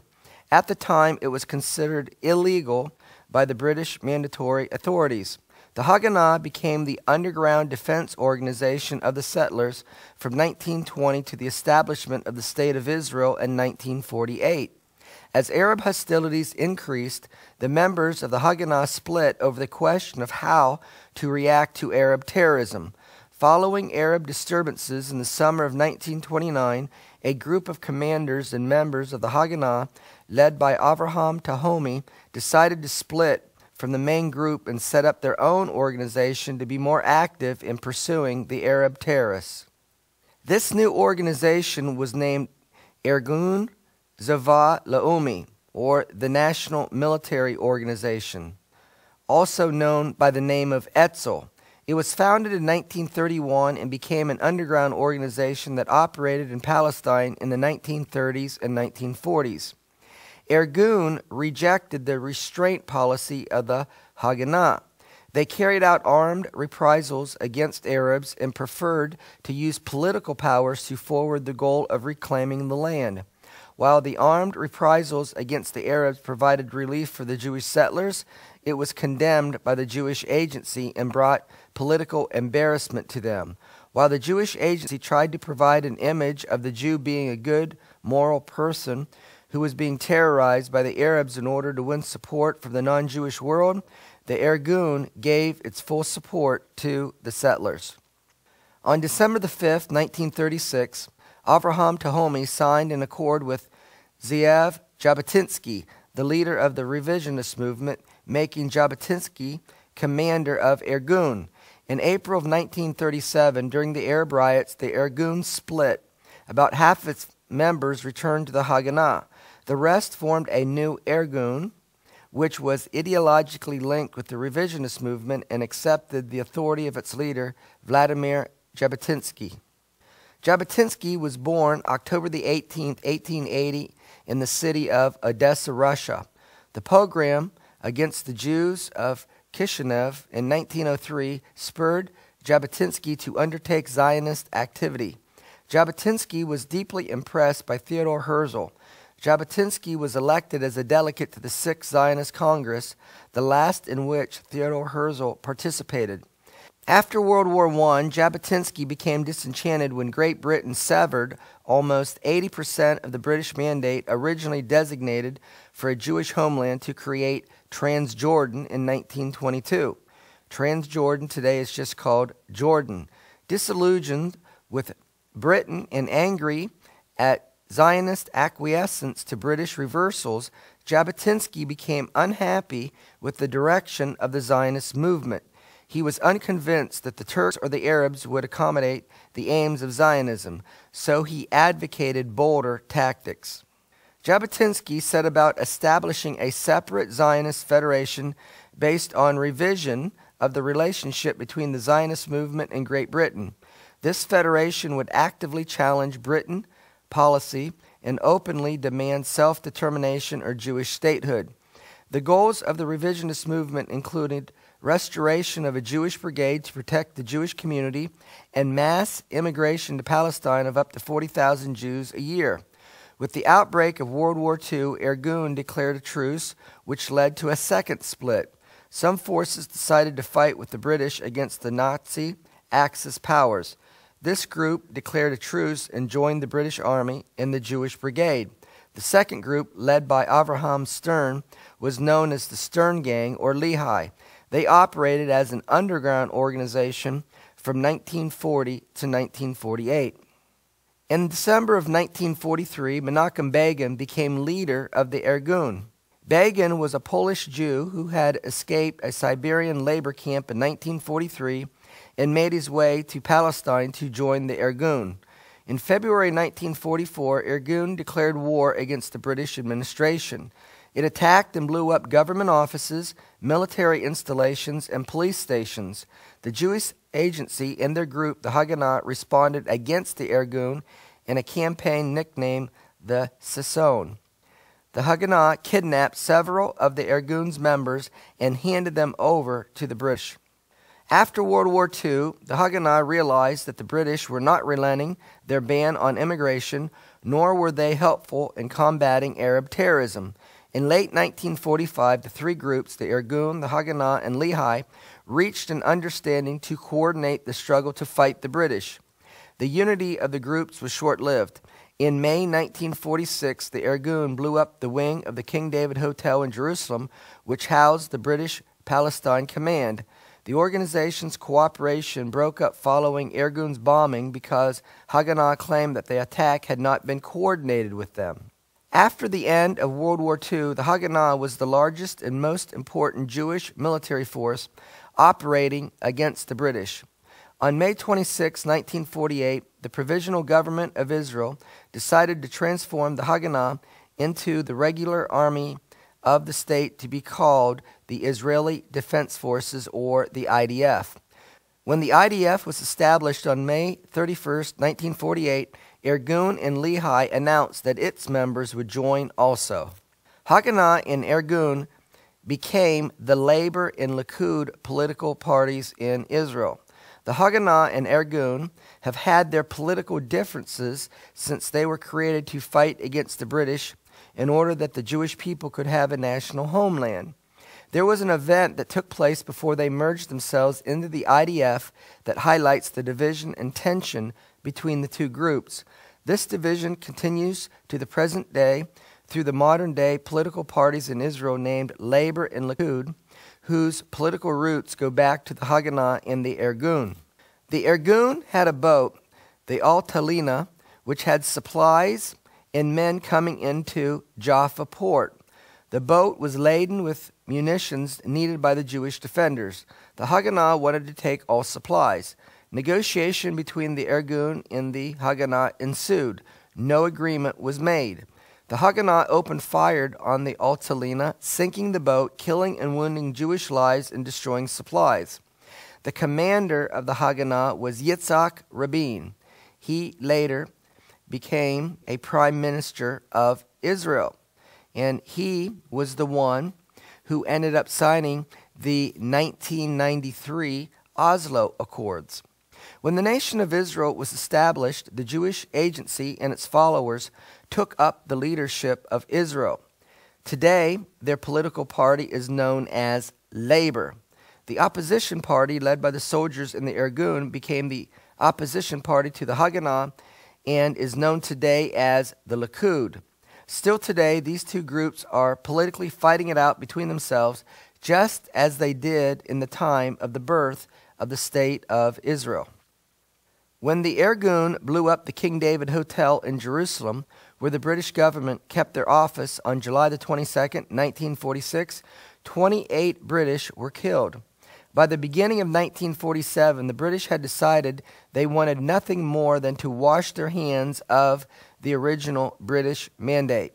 At the time, it was considered illegal by the British mandatory authorities. The Haganah became the underground defense organization of the settlers from 1920 to the establishment of the State of Israel in 1948. As Arab hostilities increased, the members of the Haganah split over the question of how to react to Arab terrorism. Following Arab disturbances in the summer of 1929, a group of commanders and members of the Haganah, led by Avraham Tahomi, decided to split from the main group and set up their own organization to be more active in pursuing the Arab terrorists. This new organization was named Irgun Zava Laumi, or the National Military Organization, also known by the name of Etzel. It was founded in 1931 and became an underground organization that operated in Palestine in the 1930s and 1940s. Irgun rejected the restraint policy of the Haganah. They carried out armed reprisals against Arabs and preferred to use political powers to forward the goal of reclaiming the land. While the armed reprisals against the Arabs provided relief for the Jewish settlers, it was condemned by the Jewish Agency and brought political embarrassment to them. While the Jewish Agency tried to provide an image of the Jew being a good, moral person who was being terrorized by the Arabs in order to win support from the non-Jewish world, the Irgun gave its full support to the settlers. On December the 5th, 1936, Avraham Tahomi signed an accord with Zeev Jabotinsky, the leader of the revisionist movement, making Jabotinsky commander of Irgun. In April of 1937, during the Arab riots, the Irgun split. About half of its members returned to the Haganah. The rest formed a new Irgun, which was ideologically linked with the revisionist movement and accepted the authority of its leader, Vladimir Jabotinsky. Jabotinsky was born October the 18th, 1880, in the city of Odessa, Russia. The pogrom against the Jews of Kishinev in 1903 spurred Jabotinsky to undertake Zionist activity. Jabotinsky was deeply impressed by Theodor Herzl. Jabotinsky was elected as a delegate to the Sixth Zionist Congress, the last in which Theodor Herzl participated. After World War I, Jabotinsky became disenchanted when Great Britain severed almost 80% of the British mandate originally designated for a Jewish homeland to create Transjordan in 1922. Transjordan today is just called Jordan. Disillusioned with Britain and angry at Zionist acquiescence to British reversals, Jabotinsky became unhappy with the direction of the Zionist movement. He was unconvinced that the Turks or the Arabs would accommodate the aims of Zionism, so he advocated bolder tactics. Jabotinsky set about establishing a separate Zionist federation based on revision of the relationship between the Zionist movement and Great Britain. This federation would actively challenge Britain policy and openly demand self-determination or Jewish statehood. The goals of the revisionist movement included restoration of a Jewish brigade to protect the Jewish community and mass immigration to Palestine of up to 40,000 Jews a year. With the outbreak of World War II, Irgun declared a truce, which led to a second split. Some forces decided to fight with the British against the Nazi Axis powers. This group declared a truce and joined the British Army in the Jewish Brigade. The second group, led by Avraham Stern, was known as the Stern Gang or Lehi. They operated as an underground organization from 1940 to 1948. In December of 1943, Menachem Begin became leader of the Irgun. Begin was a Polish Jew who had escaped a Siberian labor camp in 1943 and made his way to Palestine to join the Irgun. In February 1944, Irgun declared war against the British administration. It attacked and blew up government offices, military installations, and police stations. The Jewish agency and their group, the Haganah, responded against the Irgun in a campaign nicknamed the Sisson. The Haganah kidnapped several of the Irgun's members and handed them over to the British. After World War II, the Haganah realized that the British were not relenting their ban on immigration, nor were they helpful in combating Arab terrorism. In late 1945, the three groups, the Irgun, the Haganah, and Lehi, reached an understanding to coordinate the struggle to fight the British. The unity of the groups was short-lived. In May 1946, the Irgun blew up the wing of the King David Hotel in Jerusalem, which housed the British Palestine Command. The organization's cooperation broke up following Irgun's bombing because Haganah claimed that the attack had not been coordinated with them. After the end of World War II, the Haganah was the largest and most important Jewish military force operating against the British. On May 26, 1948, the Provisional Government of Israel decided to transform the Haganah into the regular army of the state to be called the Israeli Defense Forces, or the IDF. When the IDF was established on May 31, 1948, Irgun and Lehi announced that its members would join also. Haganah and Irgun became the Labor and Likud political parties in Israel. The Haganah and Irgun have had their political differences since they were created to fight against the British in order that the Jewish people could have a national homeland. There was an event that took place before they merged themselves into the IDF that highlights the division and tension between the two groups. This division continues to the present day through the modern-day political parties in Israel named Labor and Likud, whose political roots go back to the Haganah and the Irgun. The Irgun had a boat, the Al-Talina, which had supplies and men coming into Jaffa port. The boat was laden with munitions needed by the Jewish defenders. The Haganah wanted to take all supplies. Negotiation between the Irgun and the Haganah ensued. No agreement was made. The Haganah opened fire on the Al-Talina, sinking the boat, killing and wounding Jewish lives and destroying supplies. The commander of the Haganah was Yitzhak Rabin. He later became a prime minister of Israel, and he was the one who ended up signing the 1993 Oslo Accords. When the nation of Israel was established, the Jewish agency and its followers took up the leadership of Israel. Today, their political party is known as Labor. The opposition party, led by the soldiers in the Irgun, became the opposition party to the Haganah and is known today as the Likud. Still today, these two groups are politically fighting it out between themselves, just as they did in the time of the birth of the State of Israel. When the Irgun blew up the King David Hotel in Jerusalem, where the British government kept their office on July the 22nd, 1946, 28 British were killed. By the beginning of 1947, the British had decided they wanted nothing more than to wash their hands of the original British mandate.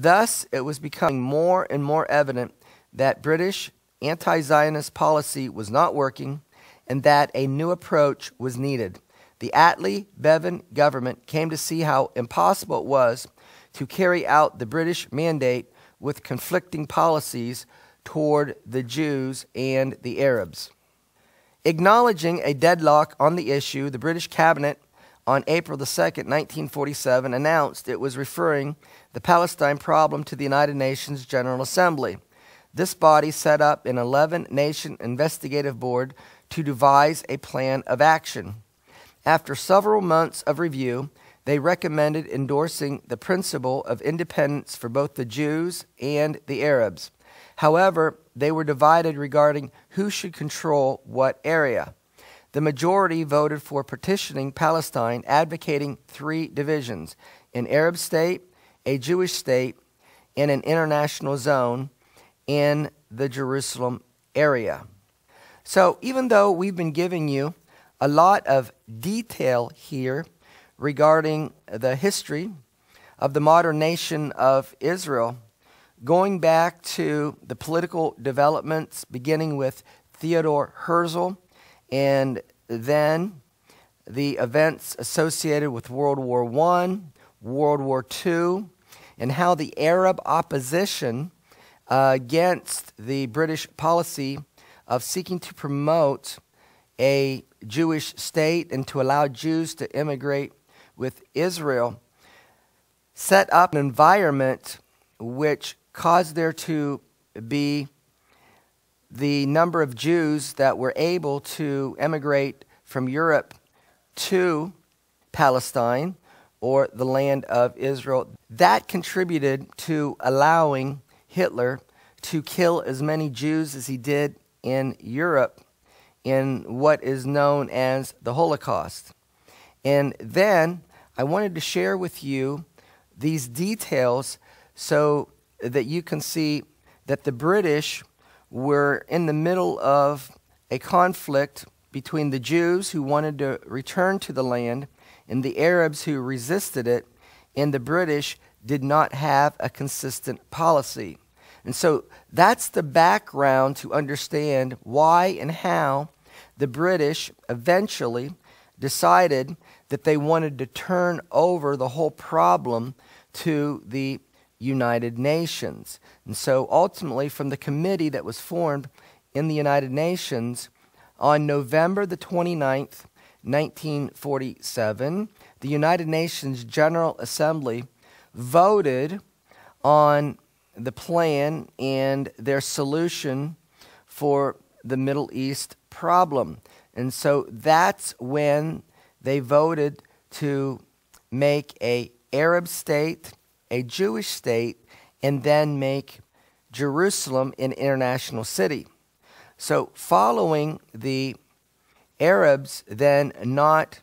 Thus, it was becoming more and more evident that British anti-Zionist policy was not working and that a new approach was needed. The Attlee-Bevan government came to see how impossible it was to carry out the British mandate with conflicting policies toward the Jews and the Arabs. Acknowledging a deadlock on the issue, the British cabinet on April 2, 1947, announced it was referring the Palestine problem to the United Nations General Assembly. This body set up an 11-nation investigative board to devise a plan of action. After several months of review, they recommended endorsing the principle of independence for both the Jews and the Arabs. However, they were divided regarding who should control what area. The majority voted for partitioning Palestine, advocating 3 divisions: an Arab state, a Jewish state, and an international zone in the Jerusalem area. So even though we've been giving you a lot of detail here regarding the history of the modern nation of Israel, going back to the political developments beginning with Theodore Herzl, and then the events associated with World War I, World War II, and how the Arab opposition against the British policy of seeking to promote a Jewish state and to allow Jews to immigrate with Israel set up an environment which caused there to be the number of Jews that were able to emigrate from Europe to Palestine, or the land of Israel. That contributed to allowing Hitler to kill as many Jews as he did in Europe in what is known as the Holocaust. And then I wanted to share with you these details so that you can see that the British were in the middle of a conflict between the Jews who wanted to return to the land and the Arabs who resisted it, and the British did not have a consistent policy. And so that's the background to understand why and how the British eventually decided that they wanted to turn over the whole problem to the United Nations. And so ultimately, from the committee that was formed in the United Nations, on November the 29th, 1947, the United Nations General Assembly voted on the plan and their solution for the Middle East problem. And so that's when they voted to make an Arab state, a Jewish state, and then make Jerusalem an international city. So following the Arabs then not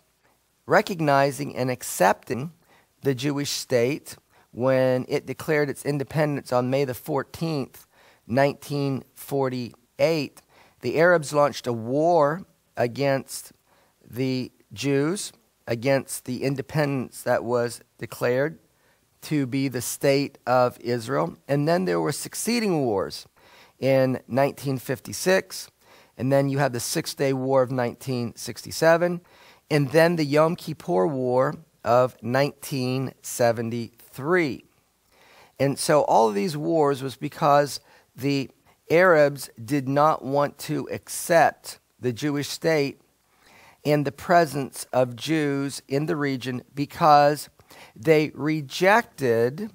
recognizing and accepting the Jewish state when it declared its independence on May the 14th, 1948, the Arabs launched a war against the Jews, against the independence that was declared to be the state of Israel. And then there were succeeding wars in 1956, and then you have the Six-Day War of 1967, and then the Yom Kippur War of 1973. And so all of these wars was because the Arabs did not want to accept the Jewish state and the presence of Jews in the region because they rejected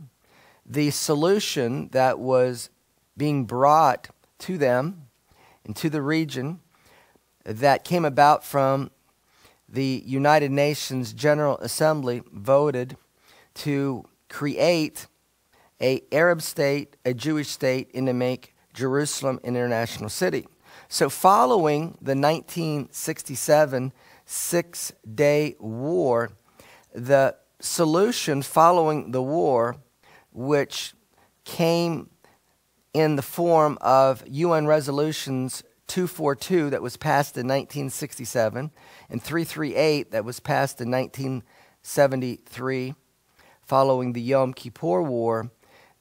the solution that was being brought to them and to the region that came about from the United Nations General Assembly voted to create an Arab state, a Jewish state, and to make Jerusalem an international city. So following the 1967 Six-Day War, the solution following the war, which came in the form of UN Resolutions 242 that was passed in 1967 and 338 that was passed in 1973 following the Yom Kippur War,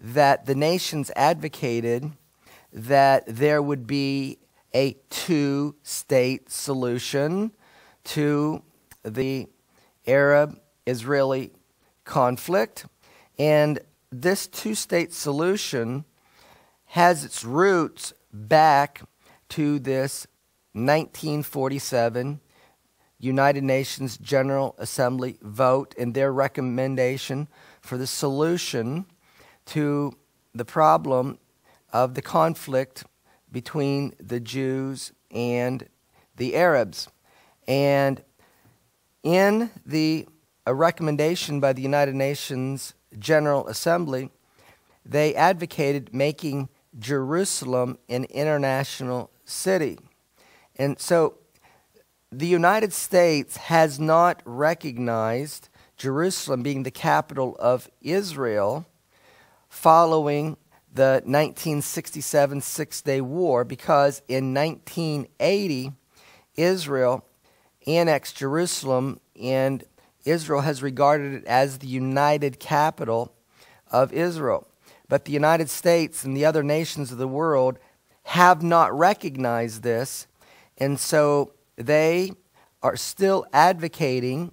that the nations advocated that there would be a two-state solution to the Arab-Israeli conflict. And this two-state solution has its roots back to this 1947 United Nations General Assembly vote and their recommendation for the solution to the problem of the conflict between the Jews and the Arabs. And in a recommendation by the United Nations General Assembly, they advocated making Jerusalem an international city. And so the United States has not recognized Jerusalem being the capital of Israel following the 1967 Six-Day War, because in 1980, Israel annexed Jerusalem, and Israel has regarded it as the united capital of Israel. But the United States and the other nations of the world have not recognized this, and so they are still advocating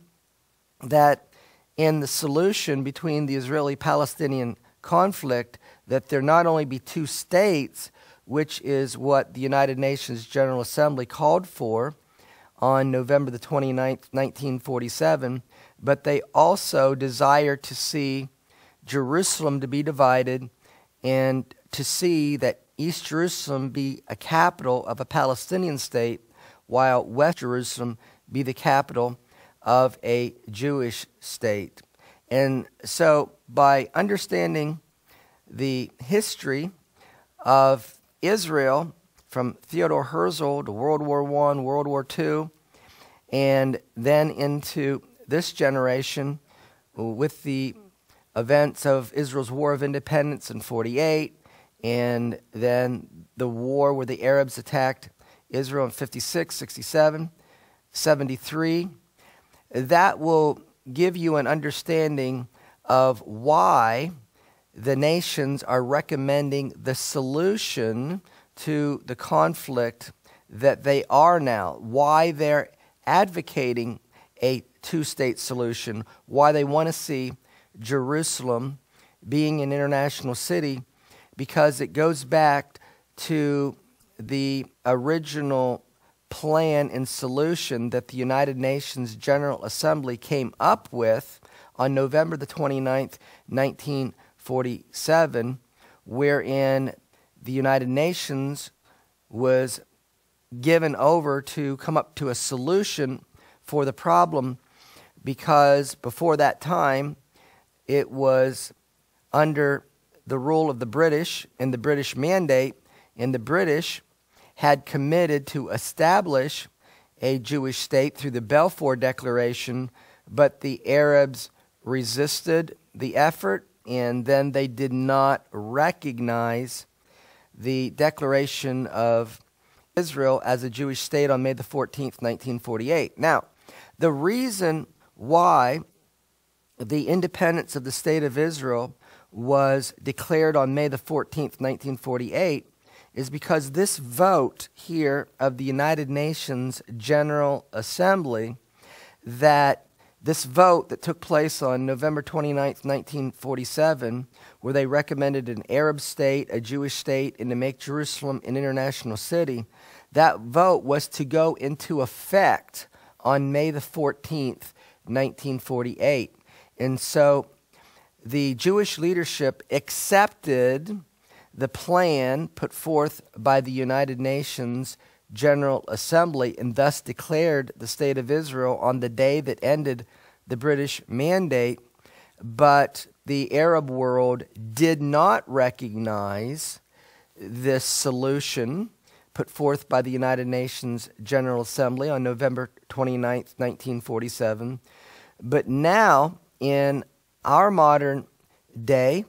that in the solution between the Israeli-Palestinian conflict, that there not only be two states, which is what the United Nations General Assembly called for on November the 29th, 1947, but they also desire to see Jerusalem to be divided and to see that East Jerusalem be a capital of a Palestinian state, while West Jerusalem be the capital of a Jewish state. And so by understanding the history of Israel from Theodore Herzl to World War I, World War II, and then into this generation with the events of Israel's War of Independence in 48, and then the war where the Arabs attacked Israel in 56, 67, 73, that will give you an understanding of why the nations are recommending the solution to the conflict that they are now, why they're advocating a two-state solution, why they want to see Jerusalem being an international city, because it goes back to the original plan and solution that the United Nations General Assembly came up with on November the 29th, 1947, wherein the United Nations was given over to come up to a solution for the problem, because before that time it was under the rule of the British and the British Mandate, and the British had committed to establish a Jewish state through the Balfour Declaration, but the Arabs resisted the effort, and then they did not recognize the declaration of Israel as a Jewish state on May the 14th, 1948. Now, the reason why the independence of the State of Israel was declared on May the 14th, 1948, is because this vote here of the United Nations General Assembly, that this vote that took place on November 29th, 1947, where they recommended an Arab state, a Jewish state, and to make Jerusalem an international city, that vote was to go into effect on May the 14th, 1948. And so the Jewish leadership accepted the plan put forth by the United Nations General Assembly, and thus declared the State of Israel on the day that ended the British Mandate. But the Arab world did not recognize this solution put forth by the United Nations General Assembly on November 29th, 1947. But now, in our modern day,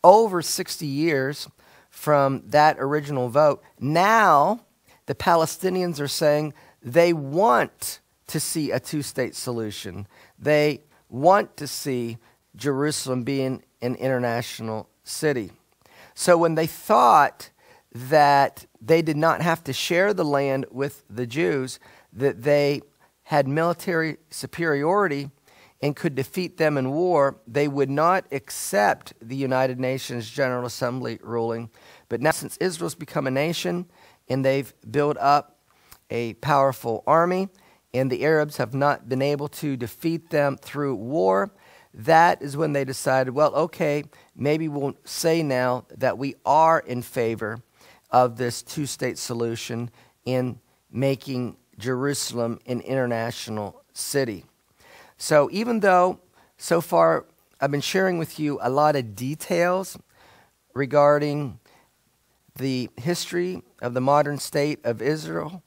over 60 years from that original vote, now the Palestinians are saying they want to see a two-state solution. They want to see Jerusalem being an international city. So when they thought that they did not have to share the land with the Jews, that they had military superiority and could defeat them in war, they would not accept the United Nations General Assembly ruling. But now, since Israel's become a nation and they've built up a powerful army, and the Arabs have not been able to defeat them through war, that is when they decided, well, okay, maybe we'll say now that we are in favor of this two-state solution in making Jerusalem an international city. So even though so far I've been sharing with you a lot of details regarding the history of the modern state of Israel,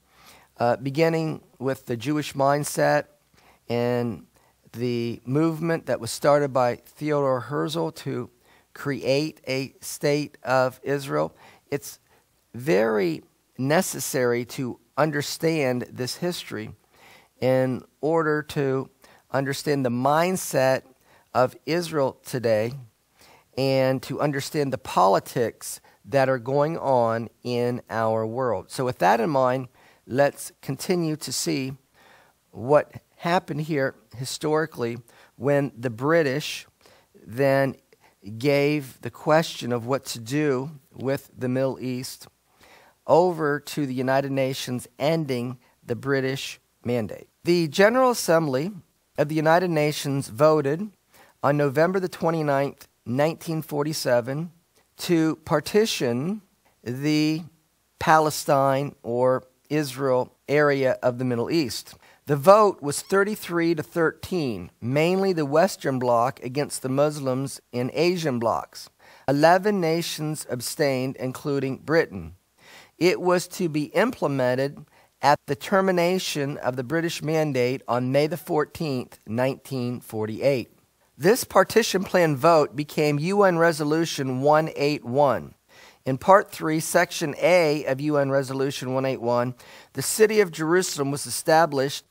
beginning with the Jewish mindset and the movement that was started by Theodore Herzl to create a state of Israel, it's very necessary to understand this history in order to understand the mindset of Israel today and to understand the politics that are going on in our world. So with that in mind, let's continue to see what happened here historically when the British then gave the question of what to do with the Middle East over to the United Nations, ending the British Mandate. The General Assembly of the United Nations voted on November the 29th, 1947, to partition the Palestine or Israel area of the Middle East. The vote was 33-13, mainly the Western Bloc against the Muslims and Asian blocs. 11 nations abstained, including Britain. It was to be implemented at the termination of the British Mandate on May the 14th, 1948. This partition plan vote became UN Resolution 181. In Part 3, Section A of UN Resolution 181, the city of Jerusalem was established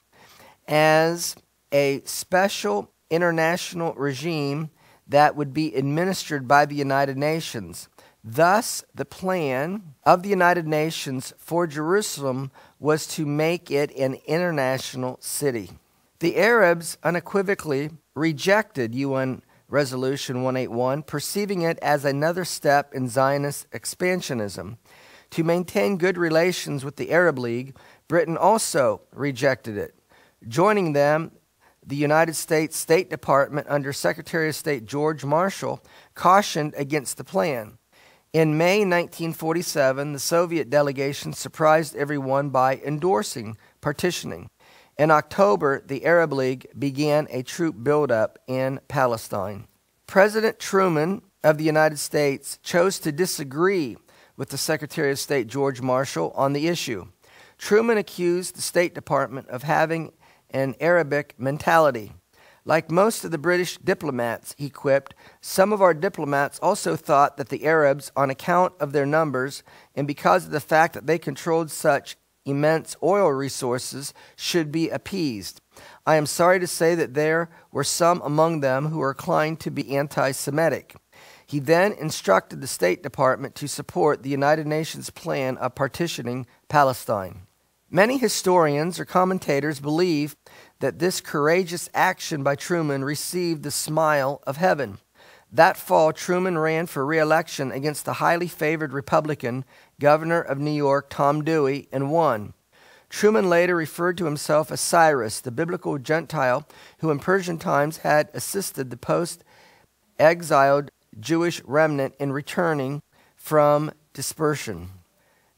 as a special international regime that would be administered by the United Nations. Thus, the plan of the United Nations for Jerusalem was to make it an international city. The Arabs unequivocally rejected UN Resolution 181, perceiving it as another step in Zionist expansionism. To maintain good relations with the Arab League, Britain also rejected it. Joining them, the United States State Department under Secretary of State George Marshall cautioned against the plan. In May 1947, the Soviet delegation surprised everyone by endorsing partitioning. In October, the Arab League began a troop buildup in Palestine. President Truman of the United States chose to disagree with the Secretary of State George Marshall on the issue. Truman accused the State Department of having an Arabic mentality. Like most of the British diplomats, he quipped, some of our diplomats also thought that the Arabs, on account of their numbers and because of the fact that they controlled such immense oil resources, should be appeased. I am sorry to say that there were some among them who were inclined to be anti-Semitic. He then instructed the State Department to support the United Nations plan of partitioning Palestine. Many historians or commentators believe that this courageous action by Truman received the smile of heaven. That fall, Truman ran for re-election against the highly favored Republican governor of New York, Tom Dewey, and won. Truman later referred to himself as Cyrus, the biblical Gentile who in Persian times had assisted the post-exiled Jewish remnant in returning from dispersion.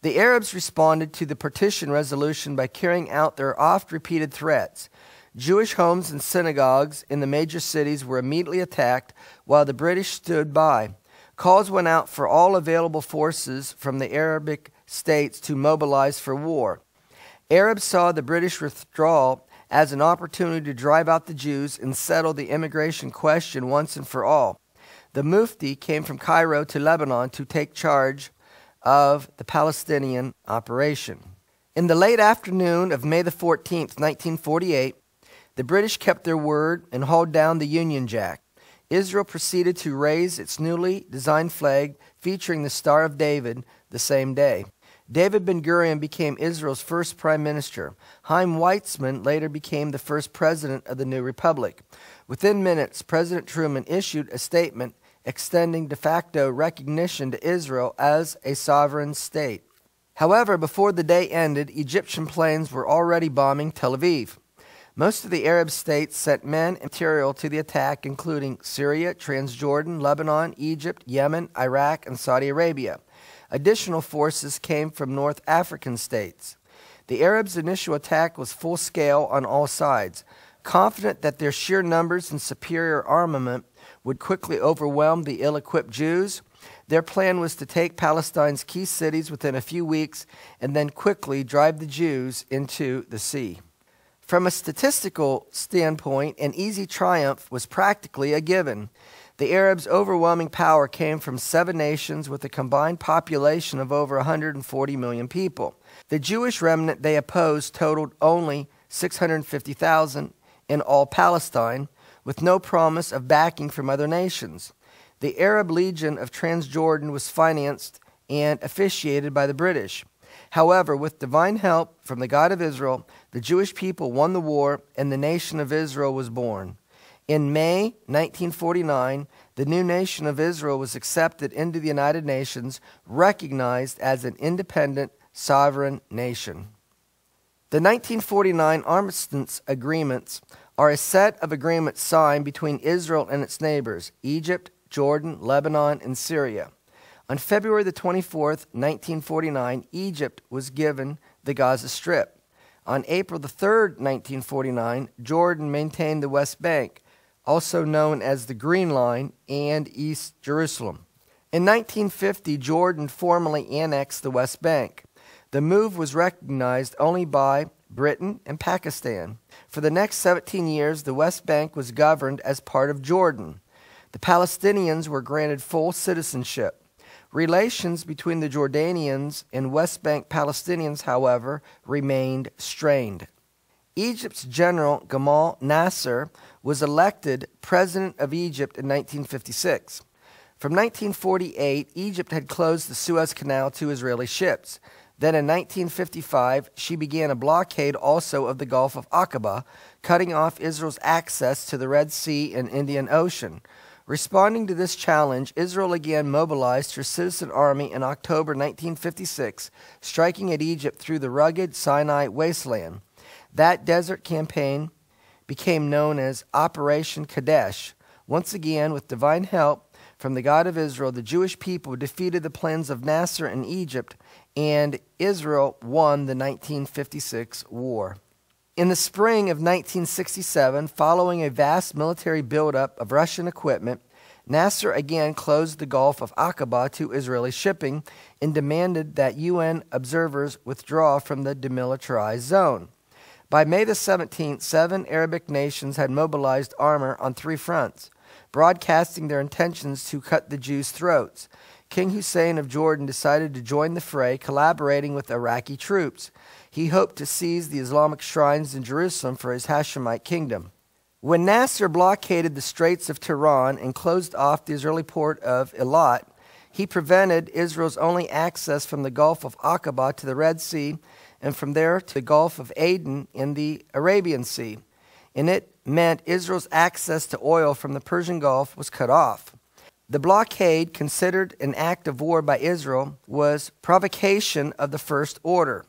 The Arabs responded to the partition resolution by carrying out their oft-repeated threats. Jewish homes and synagogues in the major cities were immediately attacked while the British stood by. Calls went out for all available forces from the Arabic states to mobilize for war. Arabs saw the British withdrawal as an opportunity to drive out the Jews and settle the immigration question once and for all. The Mufti came from Cairo to Lebanon to take charge of the Palestinian operation. In the late afternoon of May the 14th, 1948, the British kept their word and hauled down the Union Jack. Israel proceeded to raise its newly designed flag featuring the Star of David the same day. David Ben-Gurion became Israel's first prime minister. Chaim Weizmann later became the first president of the new republic. Within minutes, President Truman issued a statement extending de facto recognition to Israel as a sovereign state. However, before the day ended, Egyptian planes were already bombing Tel Aviv. Most of the Arab states sent men and material to the attack, including Syria, Transjordan, Lebanon, Egypt, Yemen, Iraq, and Saudi Arabia. Additional forces came from North African states. The Arabs' initial attack was full-scale on all sides. Confident that their sheer numbers and superior armament would quickly overwhelm the ill-equipped Jews, their plan was to take Palestine's key cities within a few weeks and then quickly drive the Jews into the sea. From a statistical standpoint, an easy triumph was practically a given. The Arabs' overwhelming power came from 7 nations with a combined population of over 140 million people. The Jewish remnant they opposed totaled only 650,000 in all Palestine, with no promise of backing from other nations. The Arab Legion of Transjordan was financed and officiated by the British. However, with divine help from the God of Israel, the Jewish people won the war and the nation of Israel was born. In May 1949, the new nation of Israel was accepted into the United Nations, recognized as an independent, sovereign nation. The 1949 Armistice Agreements are a set of agreements signed between Israel and its neighbors, Egypt, Jordan, Lebanon, and Syria. On February the 24th, 1949, Egypt was given the Gaza Strip. On April the 3rd, 1949, Jordan maintained the West Bank, also known as the Green Line, and East Jerusalem. In 1950, Jordan formally annexed the West Bank. The move was recognized only by Britain and Pakistan. For the next 17 years, the West Bank was governed as part of Jordan. The Palestinians were granted full citizenship. Relations between the Jordanians and West Bank Palestinians, however, remained strained. Egypt's General Gamal Nasser was elected President of Egypt in 1956. From 1948, Egypt had closed the Suez Canal to Israeli ships. Then in 1955, she began a blockade also of the Gulf of Aqaba, cutting off Israel's access to the Red Sea and Indian Ocean. Responding to this challenge, Israel again mobilized her citizen army in October 1956, striking at Egypt through the rugged Sinai wasteland. That desert campaign became known as Operation Kadesh. Once again, with divine help from the God of Israel, the Jewish people defeated the plans of Nasser in Egypt, and Israel won the 1956 war. In the spring of 1967, following a vast military buildup of Russian equipment, Nasser again closed the Gulf of Aqaba to Israeli shipping and demanded that UN observers withdraw from the demilitarized zone. By May the 17th, 7 Arabic nations had mobilized armor on 3 fronts, broadcasting their intentions to cut the Jews' throats. King Hussein of Jordan decided to join the fray, collaborating with Iraqi troops. He hoped to seize the Islamic shrines in Jerusalem for his Hashemite kingdom. When Nasser blockaded the Straits of Tiran and closed off the Israeli port of Eilat, he prevented Israel's only access from the Gulf of Aqaba to the Red Sea and from there to the Gulf of Aden in the Arabian Sea. And it meant Israel's access to oil from the Persian Gulf was cut off. The blockade, considered an act of war by Israel, was provocation of the first order.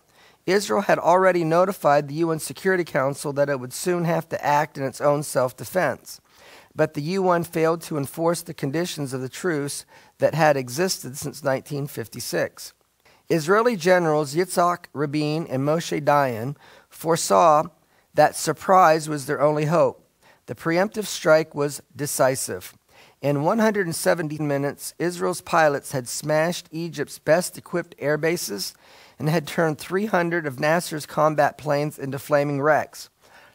Israel had already notified the UN Security Council that it would soon have to act in its own self-defense. But the UN failed to enforce the conditions of the truce that had existed since 1956. Israeli generals Yitzhak Rabin and Moshe Dayan foresaw that surprise was their only hope. The preemptive strike was decisive. In 170 minutes, Israel's pilots had smashed Egypt's best-equipped air bases and had turned 300 of Nasser's combat planes into flaming wrecks.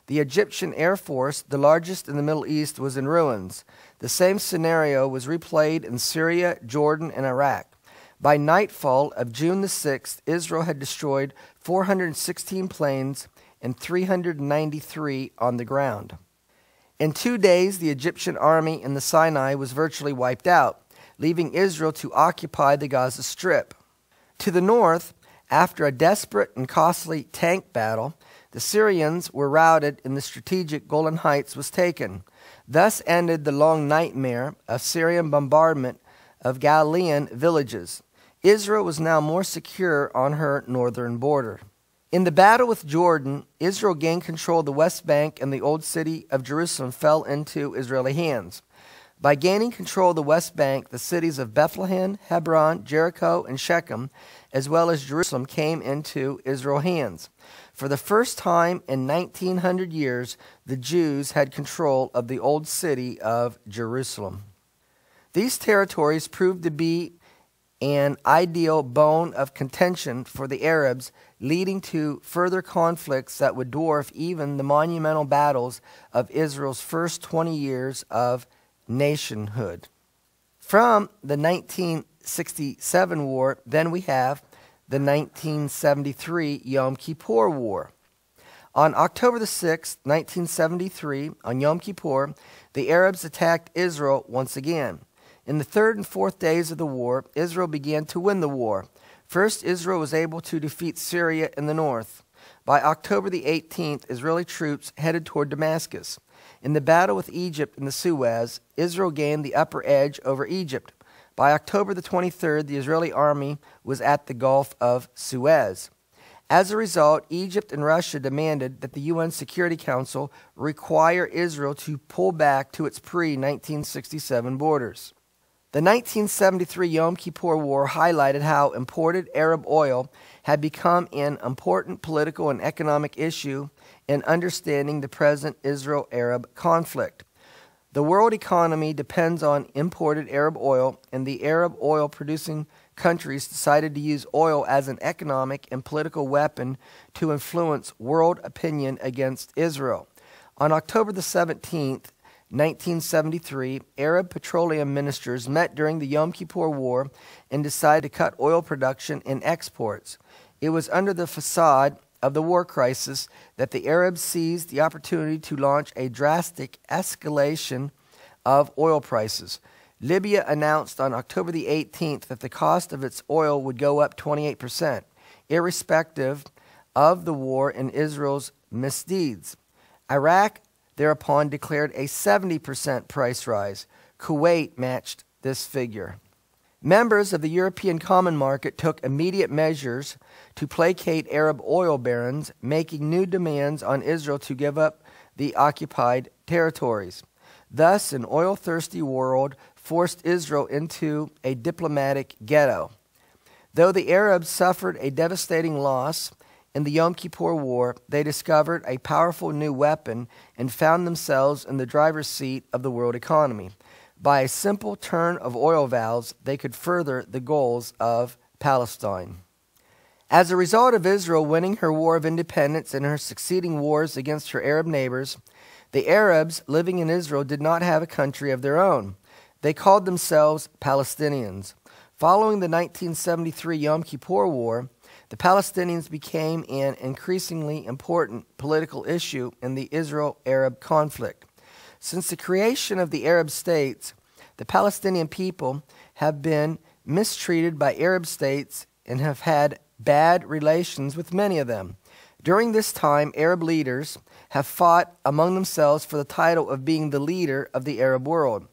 The Egyptian Air Force, the largest in the Middle East, was in ruins. The same scenario was replayed in Syria, Jordan, and Iraq. By nightfall of June the 6th, Israel had destroyed 416 planes and 393 on the ground. In 2 days, the Egyptian army in the Sinai was virtually wiped out, leaving Israel to occupy the Gaza Strip. To the north, after a desperate and costly tank battle, the Syrians were routed and the strategic Golan Heights was taken. Thus ended the long nightmare of Syrian bombardment of Galilean villages. Israel was now more secure on her northern border. In the battle with Jordan, Israel gained control of the West Bank, and the old city of Jerusalem fell into Israeli hands. By gaining control of the West Bank, the cities of Bethlehem, Hebron, Jericho, and Shechem, as well as Jerusalem, came into Israel's hands. For the first time in 1900 years, the Jews had control of the old city of Jerusalem. These territories proved to be an ideal bone of contention for the Arabs, leading to further conflicts that would dwarf even the monumental battles of Israel's first 20 years of nationhood. From the 1967 war, then we have the 1973 Yom Kippur War. On October the 6th, 1973, on Yom Kippur, the Arabs attacked Israel once again. In the third and fourth days of the war, Israel began to win the war. First, Israel was able to defeat Syria in the north. By October the 18th, Israeli troops headed toward Damascus. In the battle with Egypt in the Suez, Israel gained the upper edge over Egypt. By October the 23rd, the Israeli army was at the Gulf of Suez. As a result, Egypt and Russia demanded that the UN Security Council require Israel to pull back to its pre-1967 borders. The 1973 Yom Kippur War highlighted how imported Arab oil had become an important political and economic issue in understanding the present Israel-Arab conflict. The world economy depends on imported Arab oil, and the Arab oil-producing countries decided to use oil as an economic and political weapon to influence world opinion against Israel. On October the 17th, 1973, Arab petroleum ministers met during the Yom Kippur War and decided to cut oil production and exports. It was under the facade of the war crisis that the Arabs seized the opportunity to launch a drastic escalation of oil prices. Libya announced on October the 18th that the cost of its oil would go up 28%, irrespective of the war and Israel's misdeeds. Iraq thereupon declared a 70% price rise. Kuwait matched this figure. Members of the European Common Market took immediate measures to placate Arab oil barons, making new demands on Israel to give up the occupied territories. Thus, an oil-thirsty world forced Israel into a diplomatic ghetto. Though the Arabs suffered a devastating loss in the Yom Kippur War, they discovered a powerful new weapon and found themselves in the driver's seat of the world economy. By a simple turn of oil valves, they could further the goals of Palestine. As a result of Israel winning her war of independence and her succeeding wars against her Arab neighbors, the Arabs living in Israel did not have a country of their own. They called themselves Palestinians. Following the 1973 Yom Kippur War, the Palestinians became an increasingly important political issue in the Israel-Arab conflict. Since the creation of the Arab states, the Palestinian people have been mistreated by Arab states and have had bad relations with many of them. During this time, Arab leaders have fought among themselves for the title of being the leader of the Arab world.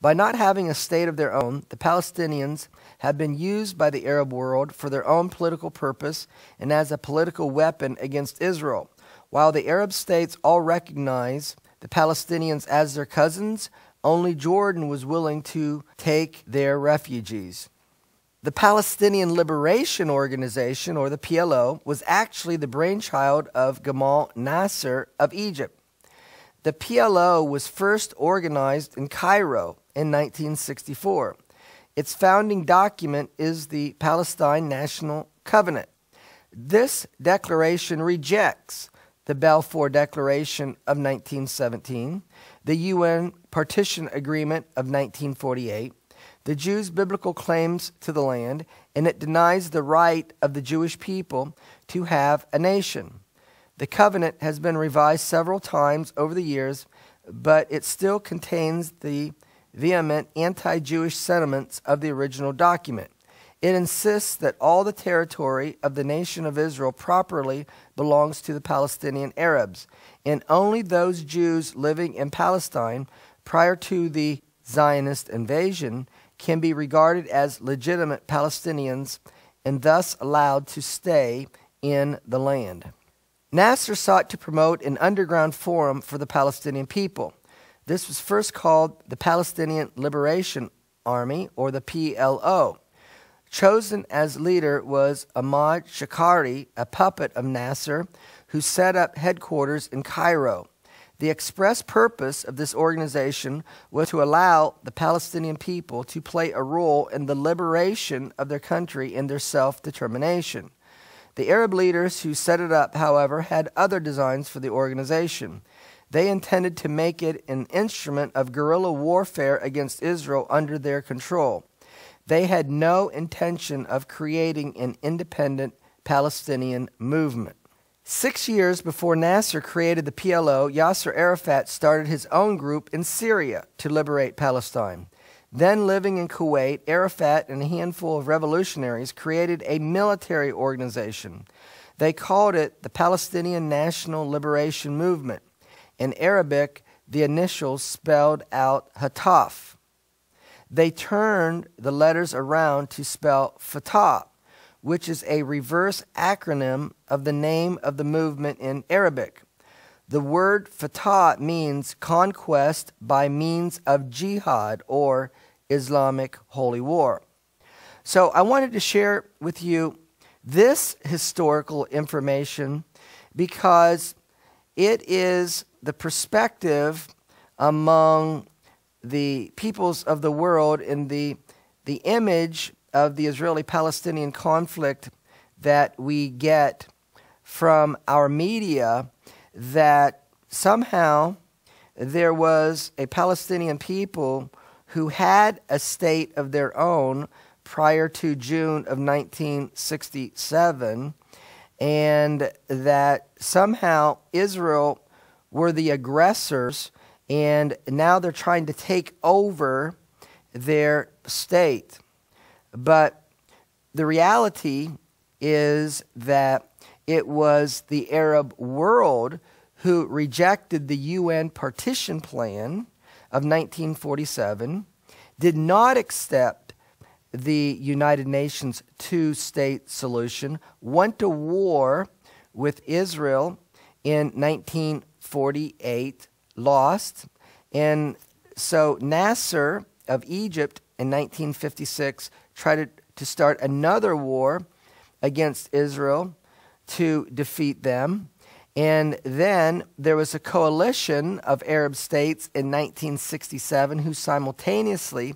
By not having a state of their own, the Palestinians have been used by the Arab world for their own political purpose and as a political weapon against Israel. While the Arab states all recognize the Palestinians as their cousins, only Jordan was willing to take their refugees. The Palestinian Liberation Organization, or the PLO, was actually the brainchild of Gamal Nasser of Egypt. The PLO was first organized in Cairo in 1964. Its founding document is the Palestine National Covenant. This declaration rejects the Balfour Declaration of 1917, the UN Partition Agreement of 1948, the Jews' biblical claims to the land, and it denies the right of the Jewish people to have a nation. The covenant has been revised several times over the years but it still contains the vehement anti-Jewish sentiments of the original document. It insists that all the territory of the nation of Israel properly belongs to the Palestinian Arabs, and only those Jews living in Palestine prior to the Zionist invasion can be regarded as legitimate Palestinians and thus allowed to stay in the land. Nasser sought to promote an underground forum for the Palestinian people. This was first called the Palestinian Liberation Army, or the PLO. Chosen as leader was Ahmad Shakari, a puppet of Nasser, who set up headquarters in Cairo. The express purpose of this organization was to allow the Palestinian people to play a role in the liberation of their country and their self-determination. The Arab leaders who set it up, however, had other designs for the organization. They intended to make it an instrument of guerrilla warfare against Israel under their control. They had no intention of creating an independent Palestinian movement. 6 years before Nasser created the PLO, Yasser Arafat started his own group in Syria to liberate Palestine. Then living in Kuwait, Arafat and a handful of revolutionaries created a military organization. They called it the Palestinian National Liberation Movement. In Arabic, the initials spelled out Hataf. They turned the letters around to spell Fatah, which is a reverse acronym of the name of the movement in Arabic. The word Fatah means conquest by means of jihad, or Islamic holy war. So I wanted to share with you this historical information because it is the perspective among the peoples of the world in the image of the Israeli-Palestinian conflict that we get from our media, that somehow there was a Palestinian people who had a state of their own prior to June of 1967, and that somehow Israel were the aggressors, and now they're trying to take over their state. But the reality is that it was the Arab world who rejected the UN Partition Plan of 1947, did not accept the United Nations two-state solution, went to war with Israel in 1948, lost, and so Nasser of Egypt in 1956 tried to start another war against Israel to defeat them. And then there was a coalition of Arab states in 1967 who simultaneously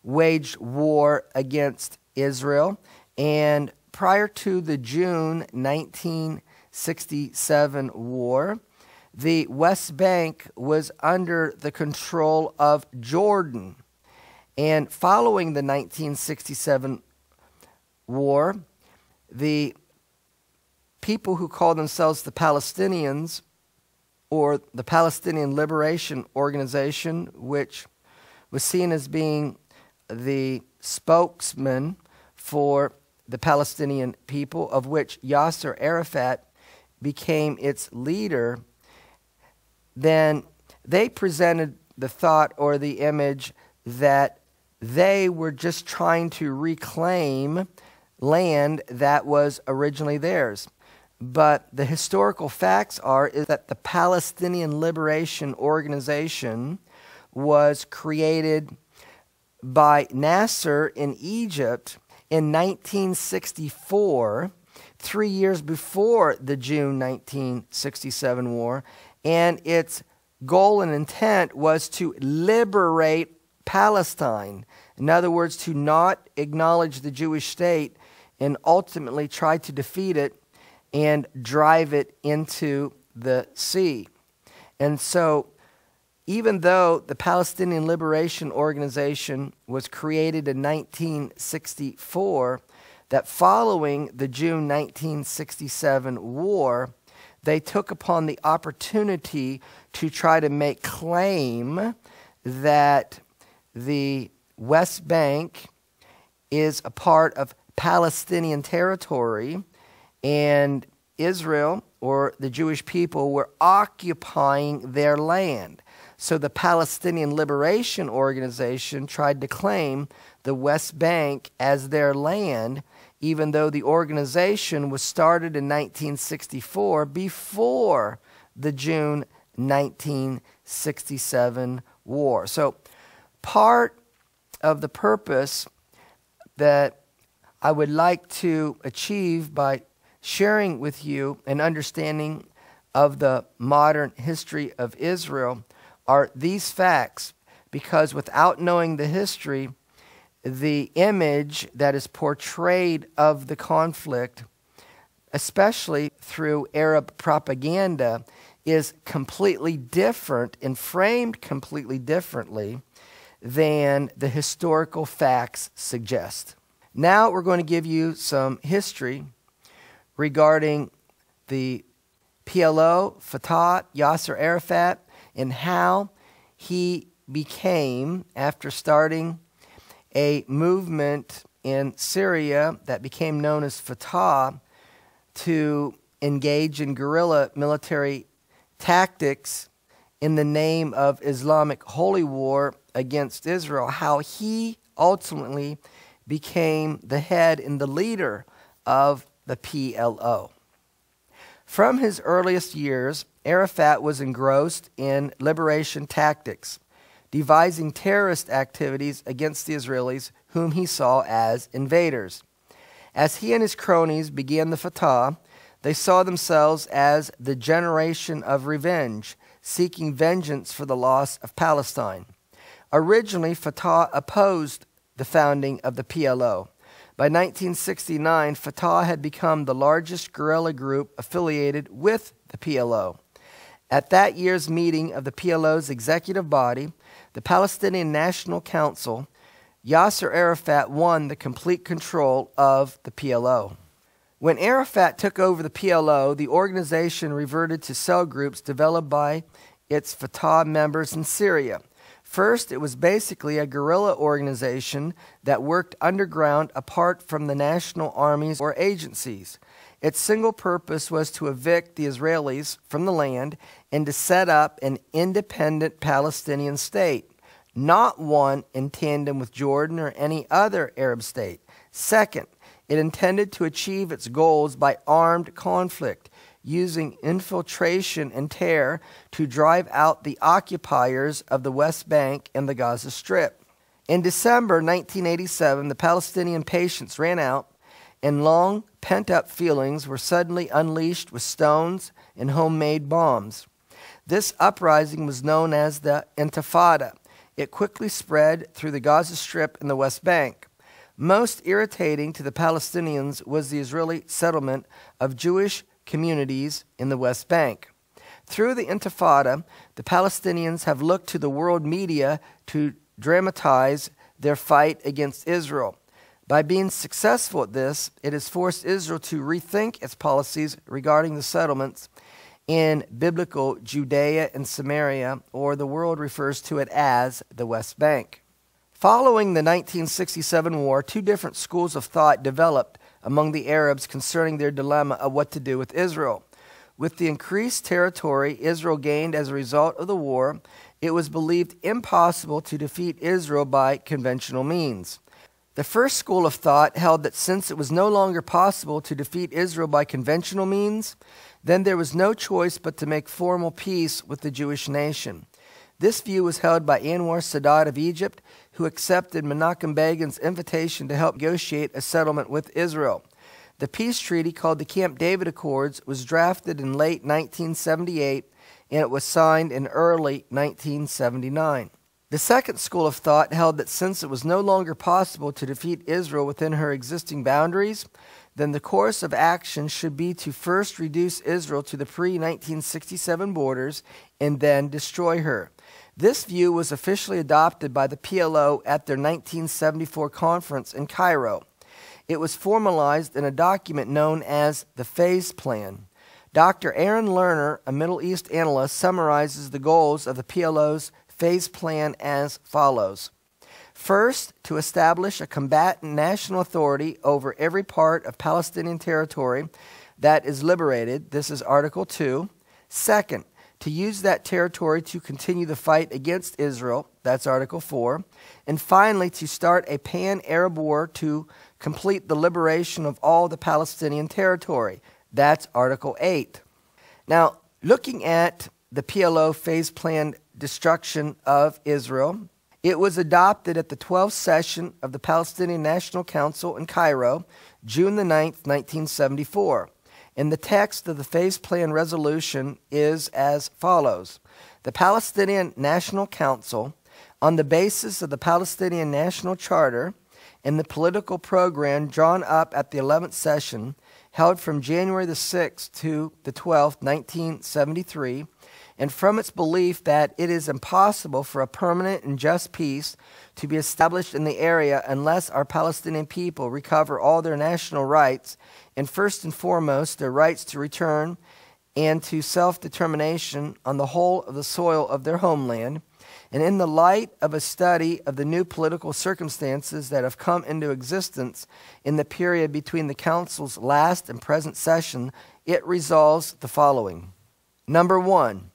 waged war against Israel. And prior to the June 1967 war, the West Bank was under the control of Jordan. And following the 1967 war, the people who call themselves the Palestinians, or the Palestinian Liberation Organization, which was seen as being the spokesman for the Palestinian people, of which Yasser Arafat became its leader, then they presented the thought or the image that they were just trying to reclaim land that was originally theirs. But the historical facts is that the Palestinian Liberation Organization was created by Nasser in Egypt in 1964, 3 years before the June 1967 war, and its goal and intent was to liberate Palestine. In other words, to not acknowledge the Jewish state and ultimately try to defeat it and drive it into the sea. And so, even though the Palestinian Liberation Organization was created in 1964, that following the June 1967 war, they took upon the opportunity to try to make claim that the West Bank is a part of Palestinian territory, and Israel, or the Jewish people, were occupying their land. So the Palestinian Liberation Organization tried to claim the West Bank as their land, even though the organization was started in 1964, before the June 1967 war. So part of the purpose that I would like to achieve by sharing with you an understanding of the modern history of Israel are these facts, because without knowing the history, the image that is portrayed of the conflict, especially through Arab propaganda, is completely different and framed completely differently than the historical facts suggest. Now we're going to give you some history regarding the PLO, Fatah, Yasser Arafat, and how he became, after starting a movement in Syria that became known as Fatah, to engage in guerrilla military tactics in the name of Islamic holy war against Israel, how he ultimately became the head and the leader of the PLO. From his earliest years, Arafat was engrossed in liberation tactics, devising terrorist activities against the Israelis, whom he saw as invaders. As he and his cronies began the Fatah, they saw themselves as the generation of revenge, seeking vengeance for the loss of Palestine. Originally, Fatah opposed the founding of the PLO. By 1969, Fatah had become the largest guerrilla group affiliated with the PLO. At that year's meeting of the PLO's executive body, the Palestinian National Council, Yasser Arafat won the complete control of the PLO. When Arafat took over the PLO, the organization reverted to cell groups developed by its Fatah members in Syria. First, it was basically a guerrilla organization that worked underground apart from the national armies or agencies. Its single purpose was to evict the Israelis from the land and to set up an independent Palestinian state, not one in tandem with Jordan or any other Arab state. Second, it intended to achieve its goals by armed conflict, using infiltration and terror to drive out the occupiers of the West Bank and the Gaza Strip. In December 1987, the Palestinian patience ran out, and long pent-up feelings were suddenly unleashed with stones and homemade bombs. This uprising was known as the Intifada. It quickly spread through the Gaza Strip and the West Bank. Most irritating to the Palestinians was the Israeli settlement of Jewish communities in the West Bank. Through the Intifada, the Palestinians have looked to the world media to dramatize their fight against Israel. By being successful at this, it has forced Israel to rethink its policies regarding the settlements in biblical Judea and Samaria, or the world refers to it as the West Bank. Following the 1967 war, two different schools of thought developed among the Arabs concerning their dilemma of what to do with Israel. With the increased territory Israel gained as a result of the war, it was believed impossible to defeat Israel by conventional means. The first school of thought held that since it was no longer possible to defeat Israel by conventional means, then there was no choice but to make formal peace with the Jewish nation. This view was held by Anwar Sadat of Egypt, who accepted Menachem Begin's invitation to help negotiate a settlement with Israel. The peace treaty, called the Camp David Accords, was drafted in late 1978, and it was signed in early 1979. The second school of thought held that since it was no longer possible to defeat Israel within her existing boundaries, then the course of action should be to first reduce Israel to the pre-1967 borders and then destroy her. This view was officially adopted by the PLO at their 1974 conference in Cairo. It was formalized in a document known as the Phase Plan. Dr. Aaron Lerner, a Middle East analyst, summarizes the goals of the PLO's phase plan as follows. First, to establish a combatant national authority over every part of Palestinian territory that is liberated. This is Article 2. Second, to use that territory to continue the fight against Israel. That's Article 4. And finally, to start a pan-Arab war to complete the liberation of all the Palestinian territory. That's Article 8. Now, looking at the PLO phase plan destruction of Israel, it was adopted at the 12th session of the Palestinian National Council in Cairo, June the 9th, 1974. And the text of the phase plan resolution is as follows. The Palestinian National Council, on the basis of the Palestinian National Charter and the political program drawn up at the 11th session, held from January the 6th to the 12th, 1973, and from its belief that it is impossible for a permanent and just peace to be established in the area unless our Palestinian people recover all their national rights, and first and foremost their rights to return and to self-determination on the whole of the soil of their homeland, and in the light of a study of the new political circumstances that have come into existence in the period between the Council's last and present session, it resolves the following. Number 1,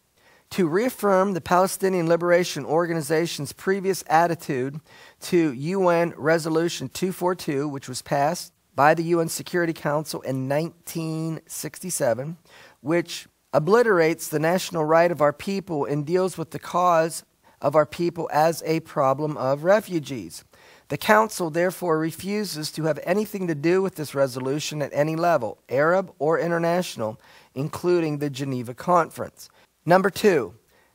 to reaffirm the Palestinian Liberation Organization's previous attitude to UN Resolution 242, which was passed by the UN Security Council in 1967, which obliterates the national right of our people and deals with the cause of our people as a problem of refugees. The Council therefore refuses to have anything to do with this resolution at any level, Arab or international, including the Geneva Conference. Number 2,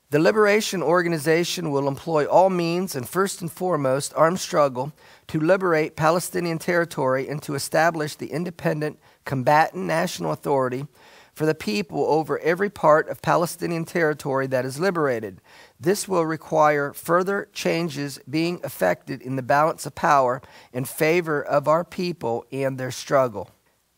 the Liberation Organization will employ all means and first and foremost armed struggle to liberate Palestinian territory and to establish the independent combatant national authority for the people over every part of Palestinian territory that is liberated. This will require further changes being effected in the balance of power in favor of our people and their struggle.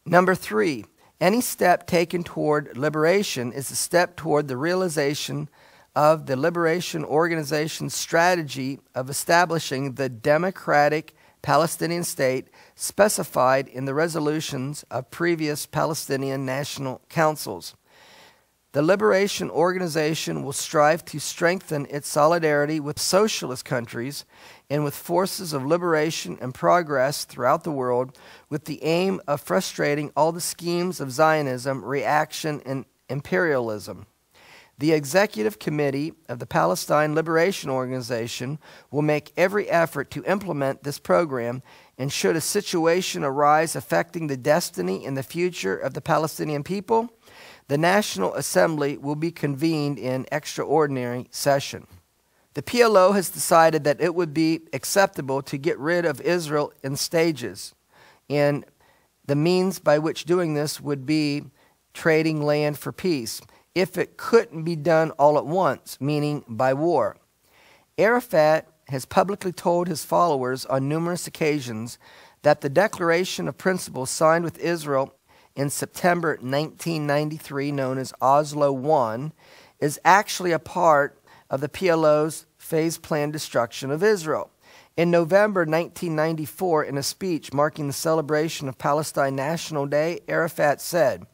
Number 3, any step taken toward liberation is a step toward the realization of the Liberation Organization's strategy of establishing the democratic Palestinian state specified in the resolutions of previous Palestinian national councils. The Liberation Organization will strive to strengthen its solidarity with socialist countries and with forces of liberation and progress throughout the world, with the aim of frustrating all the schemes of Zionism, reaction, and imperialism. The Executive Committee of the Palestine Liberation Organization will make every effort to implement this program, and should a situation arise affecting the destiny and the future of the Palestinian people, the National Assembly will be convened in extraordinary session. The PLO has decided that it would be acceptable to get rid of Israel in stages, and the means by which doing this would be trading land for peace, if it couldn't be done all at once, meaning by war. Arafat has publicly told his followers on numerous occasions that the Declaration of Principles signed with Israel in September 1993, known as Oslo I, is actually a part of the PLO's phase plan destruction of Israel. In November 1994, in a speech marking the celebration of Palestine National Day, Arafat said,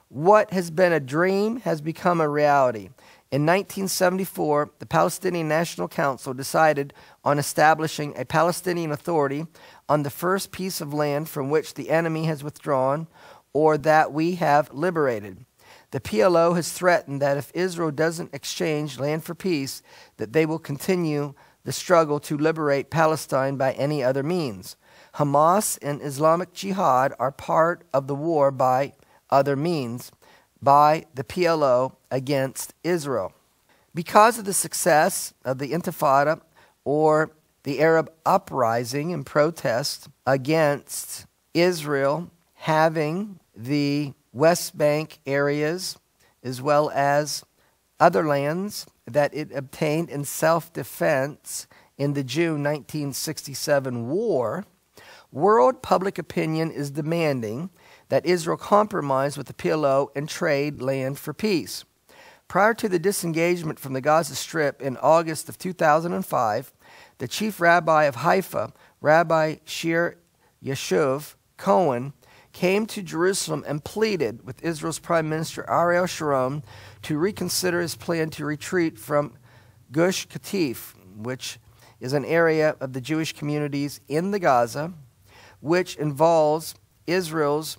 "What has been a dream has become a reality." In 1974, the Palestinian National Council decided on establishing a Palestinian authority on the first piece of land from which the enemy has withdrawn or that we have liberated. The PLO has threatened that if Israel doesn't exchange land for peace, that they will continue the struggle to liberate Palestine by any other means. Hamas and Islamic Jihad are part of the war by other means by the PLO against Israel. Because of the success of the Intifada, or the Arab uprising and protest against Israel having the West Bank areas as well as other lands that it obtained in self-defense in the June 1967 war, world public opinion is demanding that Israel compromise with the PLO and trade land for peace. Prior to the disengagement from the Gaza Strip in August of 2005, the chief rabbi of Haifa, Rabbi Shir Yeshuv Cohen, came to Jerusalem and pleaded with Israel's Prime Minister Ariel Sharon to reconsider his plan to retreat from Gush Katif, which is an area of the Jewish communities in the Gaza, which involves Israel's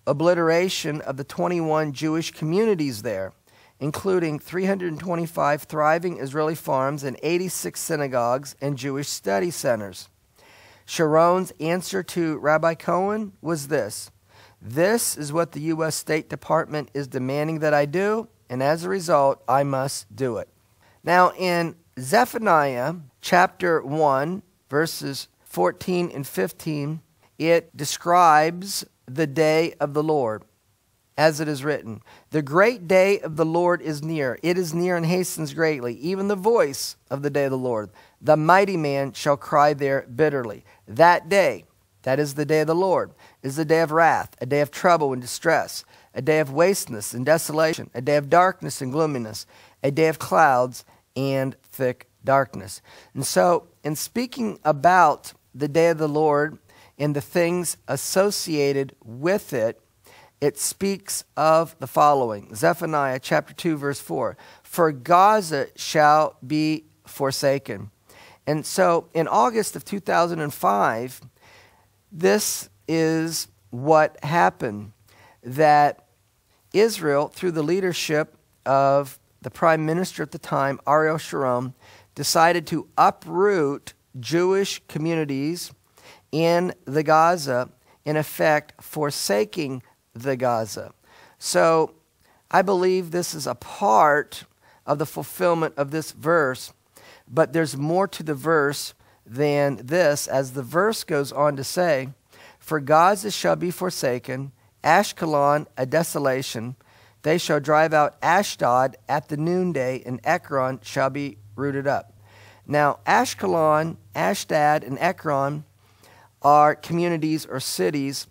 obliteration of the 21 Jewish communities there, including 325 thriving Israeli farms and 86 synagogues and Jewish study centers. Sharon's answer to Rabbi Cohen was this: "This is what the U.S. State Department is demanding that I do, and as a result, I must do it." Now, in Zephaniah chapter 1, verses 14 and 15, it describes the day of the Lord, as it is written, "The great day of the Lord is near. It is near and hastens greatly, even the voice of the day of the Lord. The mighty man shall cry there bitterly." That day, that is the day of the Lord, is the day of wrath, a day of trouble and distress, a day of wasteness and desolation, a day of darkness and gloominess, a day of clouds and thick darkness. And so, in speaking about the day of the Lord and the things associated with it, it speaks of the following. Zephaniah chapter 2, verse 4. "For Gaza shall be forsaken." And so in August of 2005, this is what happened, that Israel, through the leadership of the prime minister at the time, Ariel Sharon, decided to uproot Jewish communities in the Gaza, in effect forsaking the Gaza. So I believe this is a part of the fulfillment of this verse, but there's more to the verse than this, as the verse goes on to say, "For Gaza shall be forsaken, Ashkelon a desolation. They shall drive out Ashdod at the noonday, and Ekron shall be rooted up." Now, Ashkelon, Ashdod, and Ekron are communities or cities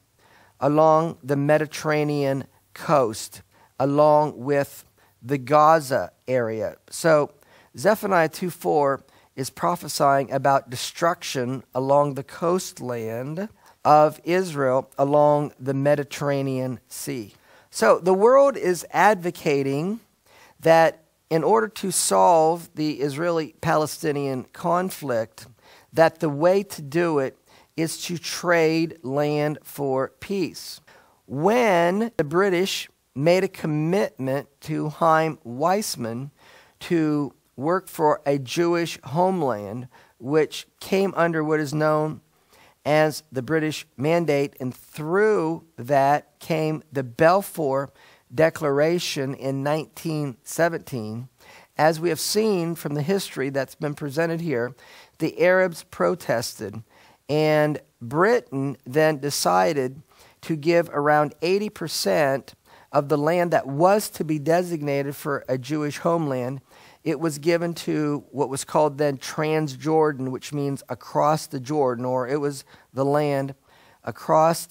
along the Mediterranean coast, along with the Gaza area. So Zephaniah 2:4 is prophesying about destruction along the coastland of Israel along the Mediterranean Sea. So the world is advocating that in order to solve the Israeli-Palestinian conflict, that the way to do it is to trade land for peace. When the British made a commitment to Chaim Weizmann to work for a Jewish homeland, which came under what is known as the British Mandate, and through that came the Balfour Declaration in 1917. As we have seen from the history that's been presented here, the Arabs protested, and Britain then decided to give around 80% of the land that was to be designated for a Jewish homeland. It was given to what was called then Transjordan, which means across the Jordan, or it was the land across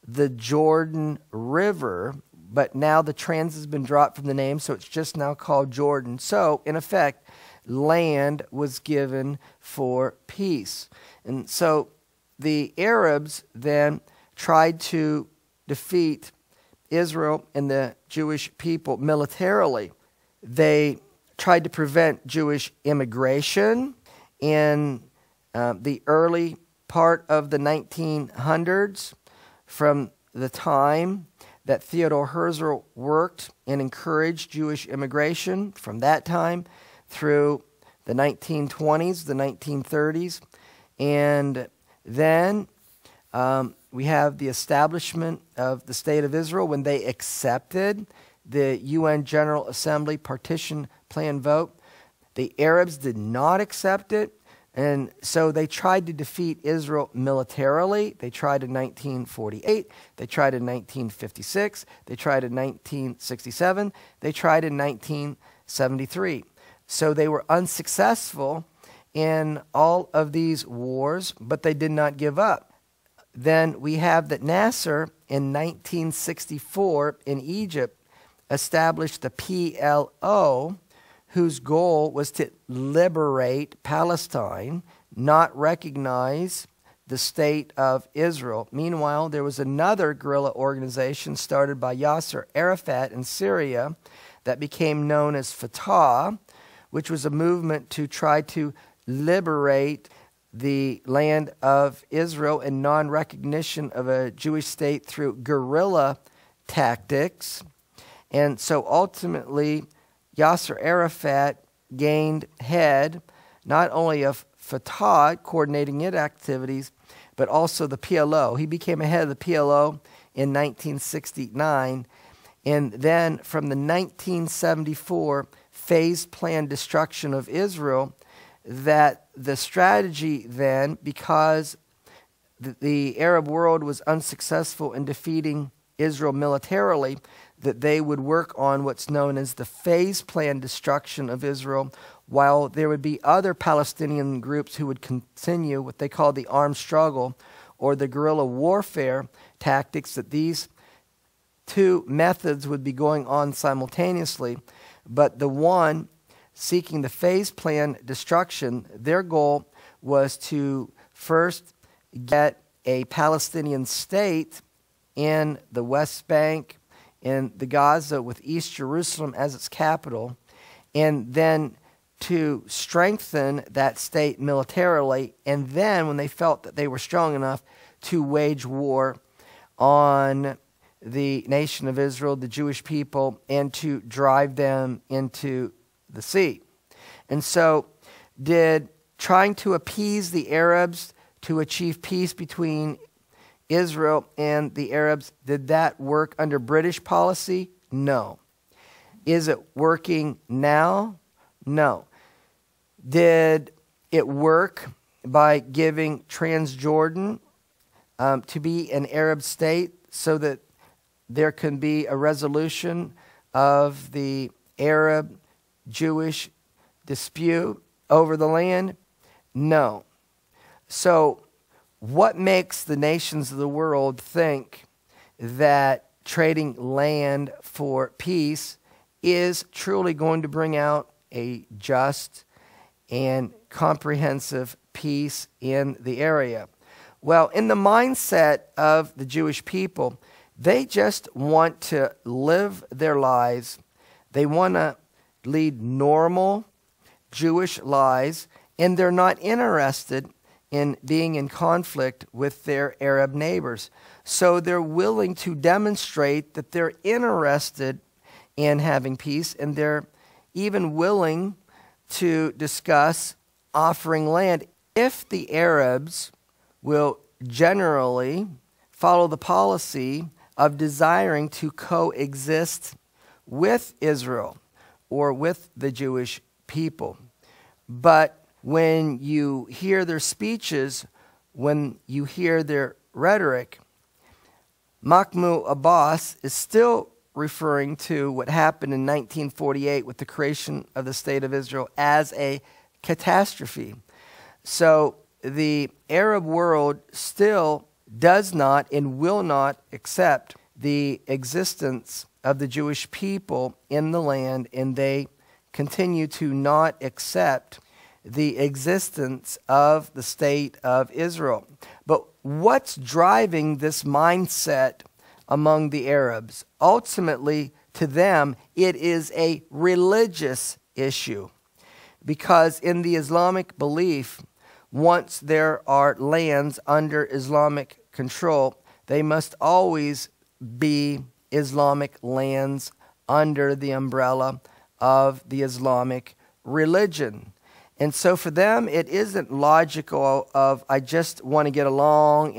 the Jordan River, but now the trans has been dropped from the name, so it's just now called Jordan. So, in effect, land was given for peace. And so the Arabs then tried to defeat Israel and the Jewish people militarily. They tried to prevent Jewish immigration in the early part of the 1900s, from the time that Theodore Herzl worked and encouraged Jewish immigration, from that time through the 1920s, the 1930s. And then we have the establishment of the State of Israel when they accepted the UN General Assembly Partition Plan vote. The Arabs did not accept it, and so they tried to defeat Israel militarily. They tried in 1948, they tried in 1956, they tried in 1967, they tried in 1973. So they were unsuccessful in all of these wars, but they did not give up. Then we have that Nasser in 1964 in Egypt established the PLO, whose goal was to liberate Palestine, not recognize the state of Israel. Meanwhile, there was another guerrilla organization started by Yasser Arafat in Syria that became known as Fatah, which was a movement to try to liberate the land of Israel and non-recognition of a Jewish state through guerrilla tactics. And so ultimately, Yasser Arafat gained head not only of Fatah, coordinating its activities, but also the PLO. He became a head of the PLO in 1969. And then from the 1974 phased plan destruction of Israel, that the strategy then, because the Arab world was unsuccessful in defeating Israel militarily, that they would work on what's known as the phased plan destruction of Israel, while there would be other Palestinian groups who would continue what they call the armed struggle or the guerrilla warfare tactics, that these two methods would be going on simultaneously. But the one seeking the phased plan destruction, their goal was to first get a Palestinian state in the West Bank, in the Gaza with East Jerusalem as its capital, and then to strengthen that state militarily, and then when they felt that they were strong enough, to wage war on the nation of Israel, the Jewish people, and to drive them into the sea. And so did trying to appease the Arabs to achieve peace between Israel and the Arabs, did that work under British policy? No. Is it working now? No. Did it work by giving Transjordan to be an Arab state so that there can be a resolution of the Arab-Jewish dispute over the land? No. So what makes the nations of the world think that trading land for peace is truly going to bring out a just and comprehensive peace in the area? Well, in the mindset of the Jewish people, they just want to live their lives. They want to lead normal Jewish lives, and they're not interested in being in conflict with their Arab neighbors. So they're willing to demonstrate that they're interested in having peace, and they're even willing to discuss offering land if the Arabs will generally follow the policy of desiring to coexist with Israel or with the Jewish people. But when you hear their speeches, when you hear their rhetoric, Mahmoud Abbas is still referring to what happened in 1948 with the creation of the State of Israel as a catastrophe. So the Arab world still does not and will not accept the existence of the Jewish people in the land, and they continue to not accept the existence of the State of Israel. But what's driving this mindset among the Arabs? Ultimately, to them, it is a religious issue, because in the Islamic belief, once there are lands under Islamic control, they must always be Islamic lands under the umbrella of the Islamic religion. And so for them, it isn't logical of, I just want to get along,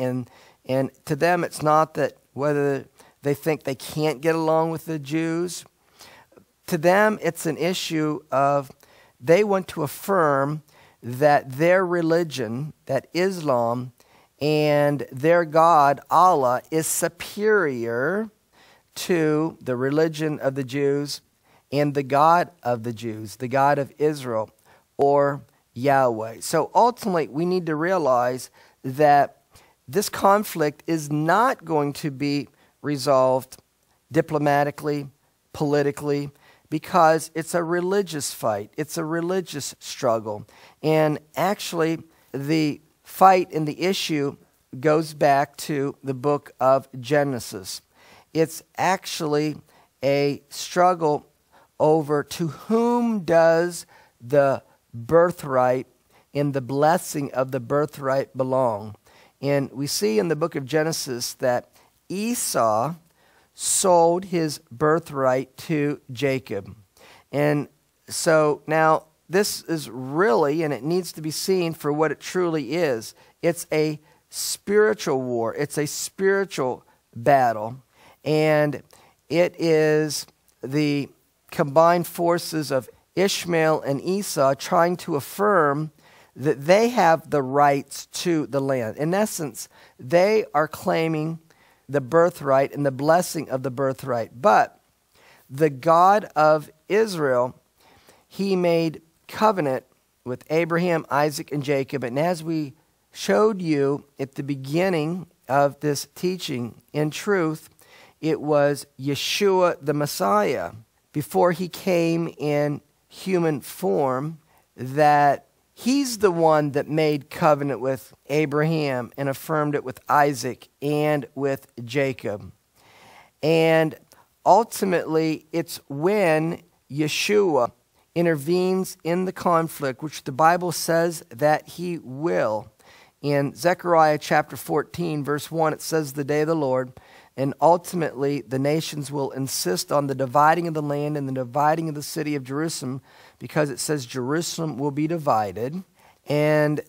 and to them it's not that whether they think they can't get along with the Jews. To them, it's an issue of they want to affirm that their religion, that Islam, and their God, Allah, is superior to the religion of the Jews and the God of the Jews, the God of Israel, or Yahweh. So ultimately, we need to realize that this conflict is not going to be resolved diplomatically, politically, because it's a religious fight. It's a religious struggle. And actually, the fight and the issue goes back to the book of Genesis. It's actually a struggle over to whom does the birthright and the blessing of the birthright belong. And we see in the book of Genesis that Esau sold his birthright to Jacob. And so now this is really, and it needs to be seen for what it truly is, it's a spiritual war. It's a spiritual battle. And it is the combined forces of Ishmael and Esau trying to affirm that they have the rights to the land. In essence, they are claiming the birthright and the blessing of the birthright. But the God of Israel, he made covenant with Abraham, Isaac, and Jacob. And as we showed you at the beginning of this teaching, in truth, it was Yeshua the Messiah, before he came in human form, that he's the one that made covenant with Abraham and affirmed it with Isaac and with Jacob. And ultimately, it's when Yeshua intervenes in the conflict, which the Bible says that he will. In Zechariah chapter 14, verse 1, it says, "The day of the Lord," and ultimately the nations will insist on the dividing of the land and the dividing of the city of Jerusalem, because it says Jerusalem will be divided. And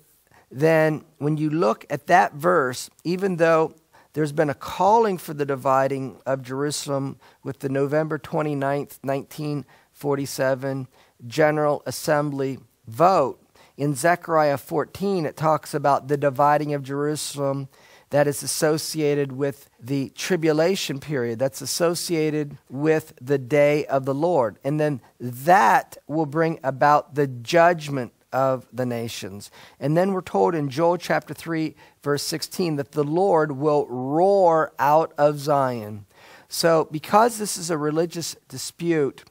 then when you look at that verse, even though there's been a calling for the dividing of Jerusalem with the November 29th, 1947 General Assembly vote, in Zechariah 14 it talks about the dividing of Jerusalem that is associated with the tribulation period, that's associated with the day of the Lord. And then that will bring about the judgment of the nations. And then we're told in Joel chapter 3, verse 16, that the Lord will roar out of Zion. So because this is a religious dispute,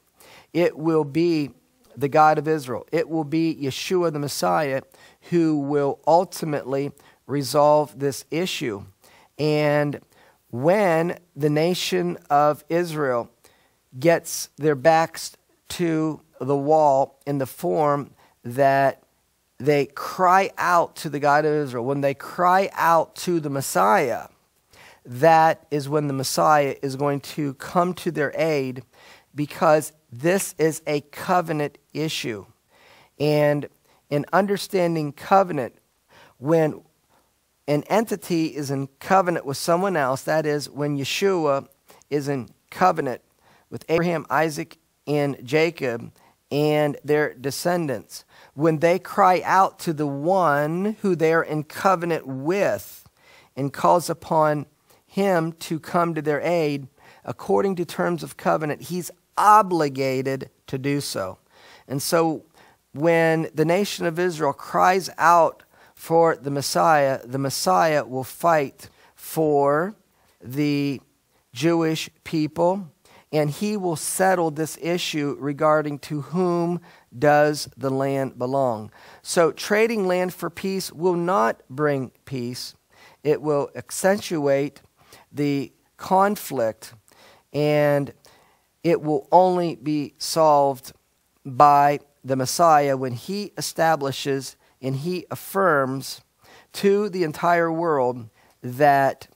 it will be the God of Israel. It will be Yeshua the Messiah who will ultimately resolve this issue. And when the nation of Israel gets their backs to the wall in the form that they cry out to the God of Israel, when they cry out to the Messiah, that is when the Messiah is going to come to their aid, because this is a covenant issue. And in understanding covenant, when an entity is in covenant with someone else, that is, when Yeshua is in covenant with Abraham, Isaac, and Jacob and their descendants, when they cry out to the one who they are in covenant with and calls upon him to come to their aid, according to terms of covenant, he's obligated to do so. And so when the nation of Israel cries out for the Messiah will fight for the Jewish people, and he will settle this issue regarding to whom does the land belong. So trading land for peace will not bring peace. It will accentuate the conflict, and it will only be solved by the Messiah when he establishes and he affirms to the entire world that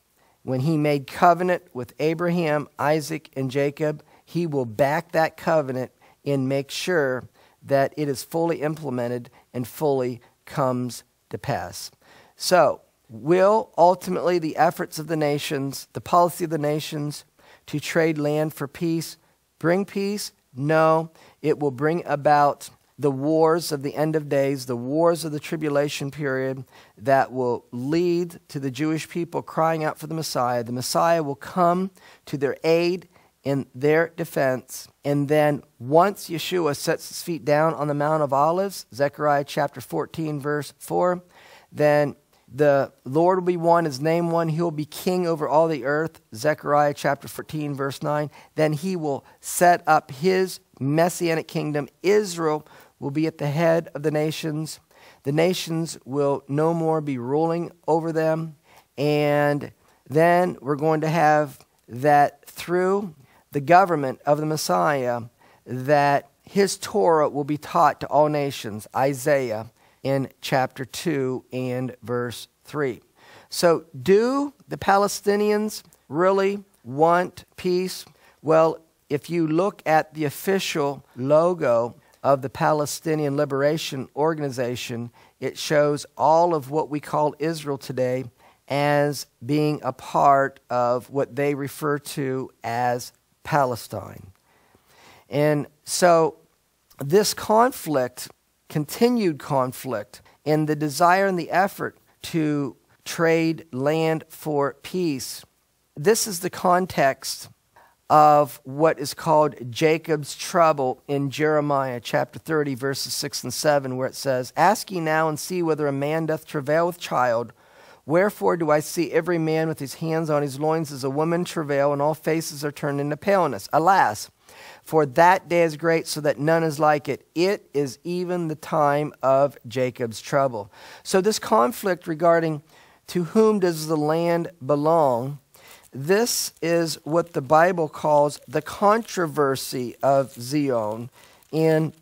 when he made covenant with Abraham, Isaac, and Jacob, he will back that covenant and make sure that it is fully implemented and fully comes to pass. So, will ultimately the efforts of the nations, the policy of the nations to trade land for peace, bring peace? No, it will bring about the wars of the end of days, the wars of the tribulation period that will lead to the Jewish people crying out for the Messiah. The Messiah will come to their aid in their defense. And then once Yeshua sets his feet down on the Mount of Olives, Zechariah chapter 14, verse 4, then The Lord will be one, his name one. He will be king over all the earth. Zechariah chapter 14, verse 9. Then he will set up his messianic kingdom. Israel will be at the head of the nations. The nations will no more be ruling over them. And then we're going to have that through the government of the Messiah, that his Torah will be taught to all nations. Isaiah in chapter 2 and verse 3. So do the Palestinians really want peace? Well, if you look at the official logo of the Palestinian Liberation Organization, it shows all of what we call Israel today as being a part of what they refer to as Palestine. And so this conflict, continued conflict, and the desire and the effort to trade land for peace, this is the context of what is called Jacob's trouble in Jeremiah chapter 30, verses 6 and 7, where it says, "Ask ye now and see whether a man doth travail with child. Wherefore do I see every man with his hands on his loins as a woman travail, and all faces are turned into paleness? Alas, for that day is great, so that none is like it. It is even the time of Jacob's trouble." So this conflict regarding to whom does the land belong, this is what the Bible calls the controversy of Zion. In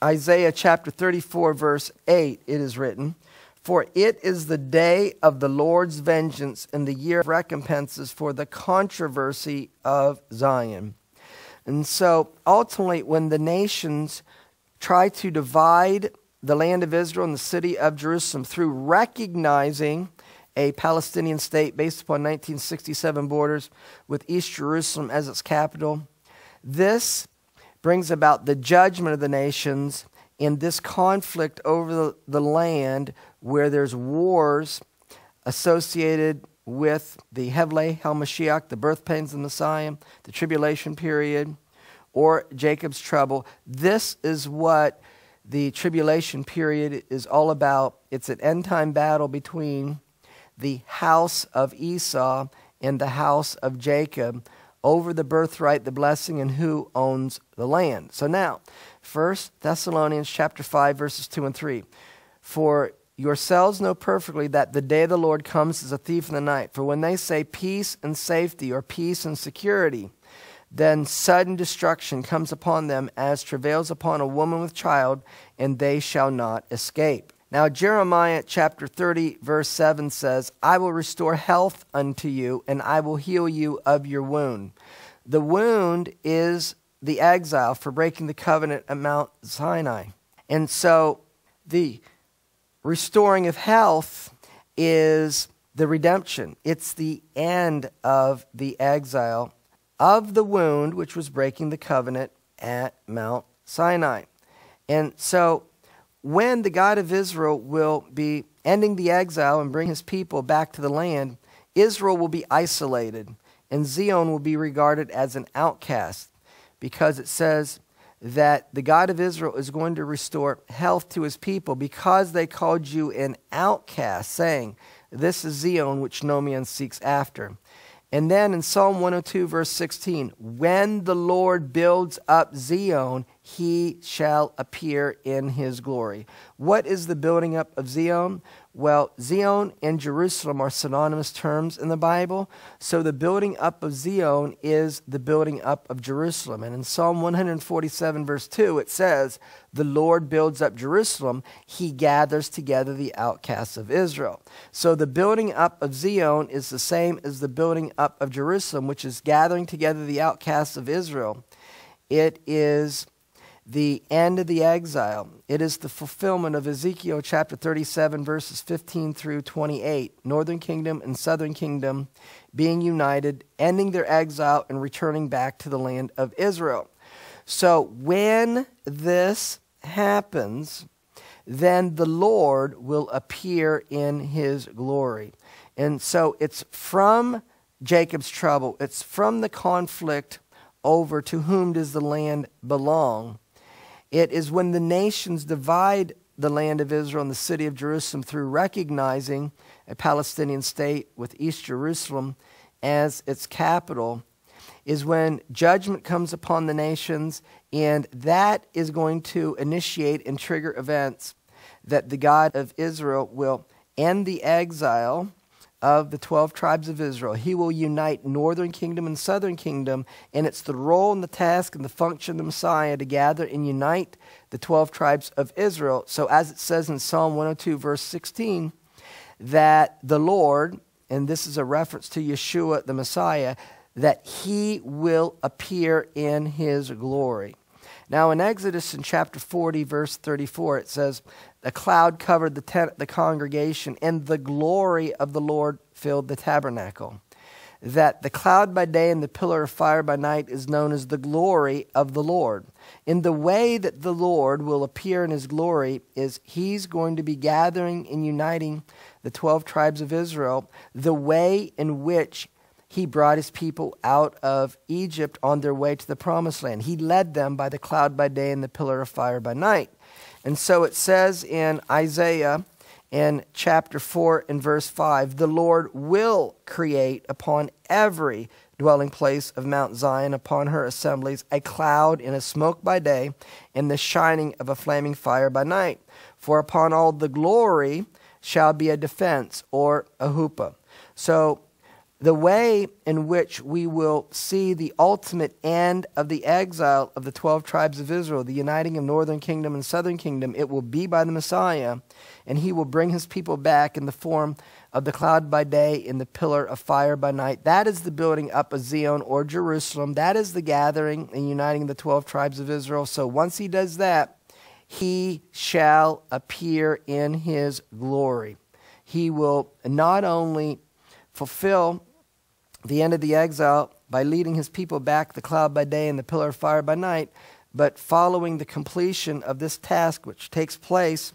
Isaiah chapter 34, verse 8, it is written, "For it is the day of the Lord's vengeance and the year of recompenses for the controversy of Zion." And so ultimately, when the nations try to divide the land of Israel and the city of Jerusalem through recognizing a Palestinian state based upon 1967 borders with East Jerusalem as its capital, this brings about the judgment of the nations in this conflict over the land, where there's wars associated with the Hevle HaMashiach, the birth pains of the Messiah, the tribulation period, or Jacob's trouble. This is what the tribulation period is all about. It's an end-time battle between the house of Esau and the house of Jacob over the birthright, the blessing, and who owns the land. So now, 1 Thessalonians chapter 5, verses 2 and 3. "For yourselves know perfectly that the day of the Lord comes as a thief in the night. For when they say peace and safety, or peace and security, then sudden destruction comes upon them as travails upon a woman with child, and they shall not escape." Now Jeremiah chapter 30, verse 7 says, "I will restore health unto you, and I will heal you of your wound." The wound is the exile for breaking the covenant at Mount Sinai. And so the restoring of health is the redemption. It's the end of the exile of the wound, which was breaking the covenant at Mount Sinai. And so when the God of Israel will be ending the exile and bring his people back to the land, Israel will be isolated, and Zion will be regarded as an outcast, because it says that the God of Israel is going to restore health to his people because they called you an outcast, saying, "This is Zion, which no man seeks after." And then in Psalm 102, verse 16, "When the Lord builds up Zion, he shall appear in his glory." What is the building up of Zion? Well, Zion and Jerusalem are synonymous terms in the Bible. So the building up of Zion is the building up of Jerusalem. And in Psalm 147, verse 2, it says, "The Lord builds up Jerusalem. He gathers together the outcasts of Israel." So the building up of Zion is the same as the building up of Jerusalem, which is gathering together the outcasts of Israel. It is the end of the exile. It is the fulfillment of Ezekiel chapter 37, verses 15 through 28. Northern kingdom and southern kingdom being united, ending their exile, and returning back to the land of Israel. So when this happens, then the Lord will appear in his glory. And so it's from Jacob's trouble, it's from the conflict over to whom does the land belong. It is when the nations divide the land of Israel and the city of Jerusalem through recognizing a Palestinian state with East Jerusalem as its capital is when judgment comes upon the nations, and that is going to initiate and trigger events that the God of Israel will end the exile of the 12 tribes of Israel. He will unite northern kingdom and southern kingdom, and it's the role and the task and the function of the Messiah to gather and unite the 12 tribes of Israel. So as it says in Psalm 102 verse 16, that the Lord, and this is a reference to Yeshua the Messiah, that he will appear in his glory. Now in Exodus in chapter 40 verse 34 it says, a cloud covered the congregation, and the glory of the Lord filled the tabernacle. That the cloud by day and the pillar of fire by night is known as the glory of the Lord. In the way that the Lord will appear in his glory is he's going to be gathering and uniting the 12 tribes of Israel, the way in which he brought his people out of Egypt on their way to the promised land. He led them by the cloud by day and the pillar of fire by night. And so it says in Isaiah in chapter 4 and verse 5, the Lord will create upon every dwelling place of Mount Zion, upon her assemblies, a cloud and a smoke by day, and the shining of a flaming fire by night. For upon all the glory shall be a defense, or a huppah. So the way in which we will see the ultimate end of the exile of the 12 tribes of Israel, the uniting of northern kingdom and southern kingdom, it will be by the Messiah, and he will bring his people back in the form of the cloud by day and the pillar of fire by night. That is the building up of Zion or Jerusalem. That is the gathering and uniting the 12 tribes of Israel. So once he does that, he shall appear in his glory. He will not only fulfill the end of the exile by leading his people back, the cloud by day and the pillar of fire by night, but following the completion of this task, which takes place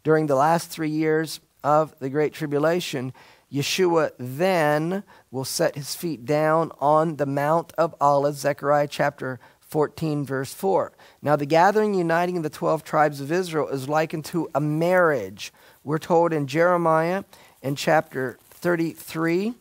during the last 3 years of the Great Tribulation, Yeshua then will set his feet down on the Mount of Olives, Zechariah chapter 14, verse 4. Now, the gathering, uniting of the 12 tribes of Israel is likened to a marriage. We're told in Jeremiah in chapter 33,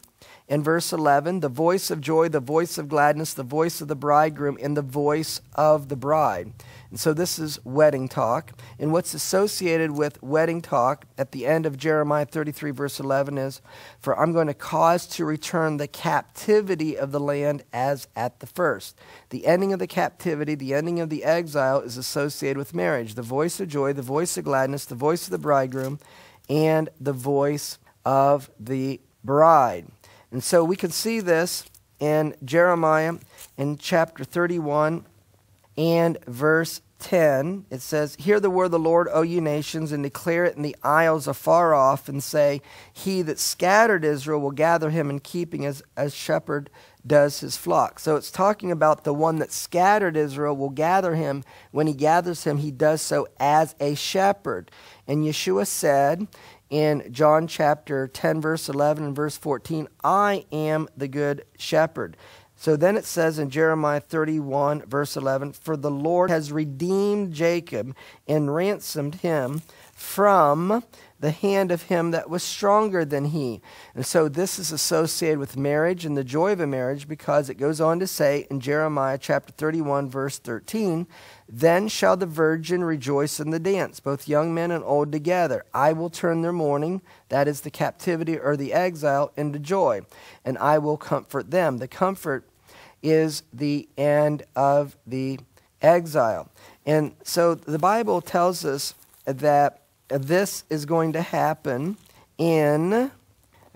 in verse 11, the voice of joy, the voice of gladness, the voice of the bridegroom, and the voice of the bride. And so this is wedding talk. And what's associated with wedding talk at the end of Jeremiah 33, verse 11 is, for I'm going to cause to return the captivity of the land as at the first. The ending of the captivity, the ending of the exile is associated with marriage. The voice of joy, the voice of gladness, the voice of the bridegroom, and the voice of the bride. And so we can see this in Jeremiah in chapter 31 and verse 10. It says, hear the word of the Lord, O you nations, and declare it in the isles afar off, and say, he that scattered Israel will gather him in keeping as shepherd does his flock. So it's talking about the one that scattered Israel will gather him. When he gathers him, he does so as a shepherd. And Yeshua said in John chapter 10, verse 11 and verse 14, I am the good shepherd. So then it says in Jeremiah 31, verse 11, for the Lord has redeemed Jacob and ransomed him from the hand of him that was stronger than he. And so this is associated with marriage and the joy of a marriage, because it goes on to say in Jeremiah chapter 31, verse 13, then shall the virgin rejoice in the dance, both young men and old together. I will turn their mourning, that is the captivity or the exile, into joy, and I will comfort them. The comfort is the end of the exile. And so the Bible tells us that this is going to happen in a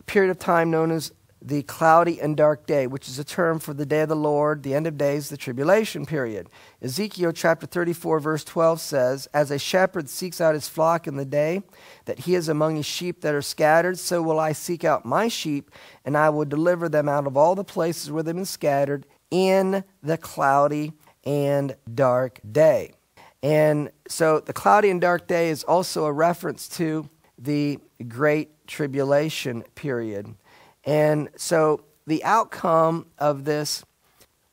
period of time known as the cloudy and dark day, which is a term for the day of the Lord, the end of days, the tribulation period. Ezekiel chapter 34, verse 12 says, as a shepherd seeks out his flock in the day that he is among his sheep that are scattered, so will I seek out my sheep, and I will deliver them out of all the places where they've been scattered in the cloudy and dark day. And so the cloudy and dark day is also a reference to the Great Tribulation period. And so the outcome of this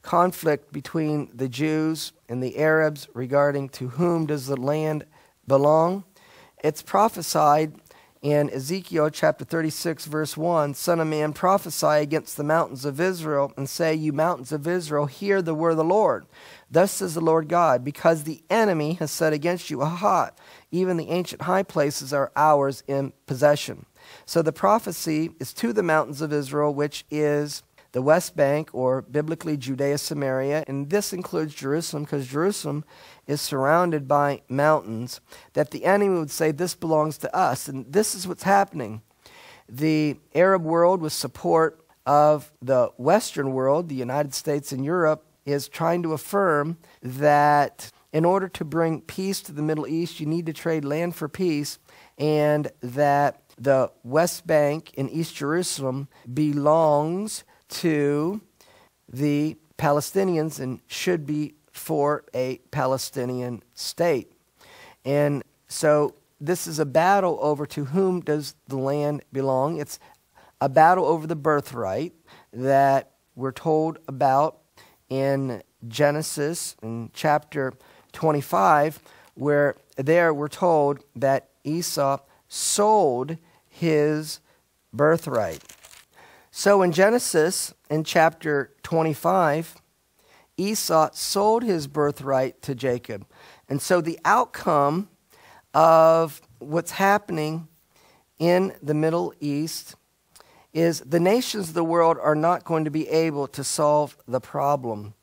conflict between the Jews and the Arabs regarding to whom does the land belong It's prophesied in Ezekiel chapter 36, verse 1, Son of man, prophesy against the mountains of Israel, and say, you mountains of Israel, hear the word of the Lord. Thus says the Lord God, because the enemy has said against you, aha, even the ancient high places are ours in possession. So the prophecy is to the mountains of Israel, which is the West Bank, or biblically Judea, Samaria, and this includes Jerusalem, because Jerusalem is surrounded by mountains, that the enemy would say, this belongs to us. And this is what's happening. The Arab world, with support of the Western world, the United States and Europe, is trying to affirm that in order to bring peace to the Middle East, you need to trade land for peace, and that the West Bank in East Jerusalem belongs to the Palestinians and should be for a Palestinian state. And so this is a battle over to whom does the land belong. It's a battle over the birthright that we're told about in Genesis in chapter 25, where there we're told that Esau sold his birthright. So in Genesis, in chapter 25, Esau sold his birthright to Jacob. And so the outcome of what's happening in the Middle East is the nations of the world are not going to be able to solve the problem.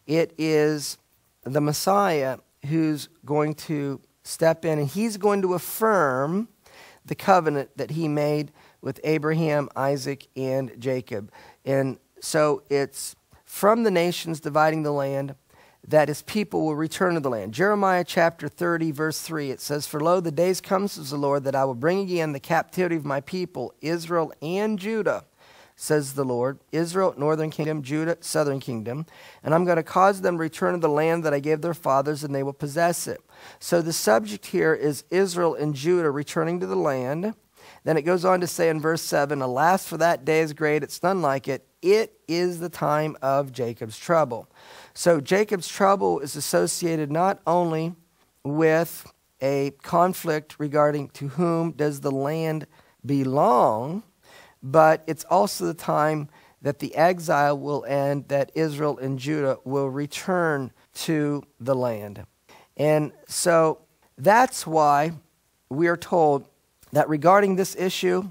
It is the Messiah who's going to step in, and he's going to affirm the covenant that he made with Abraham, Isaac, and Jacob. And so it's from the nations dividing the land that his people will return to the land. Jeremiah chapter 30, verse 3, it says, for lo, the days come, says the Lord, that I will bring again the captivity of my people, Israel and Judah, says the Lord. Israel, northern kingdom, Judah, southern kingdom. And I'm going to cause them to return to the land that I gave their fathers, and they will possess it. So the subject here is Israel and Judah returning to the land. Then it goes on to say in verse 7, alas, for that day is great, it's none like it. It is the time of Jacob's trouble. So Jacob's trouble is associated not only with a conflict regarding to whom does the land belong, but it's also the time that the exile will end, that Israel and Judah will return to the land. And so that's why we are told that regarding this issue,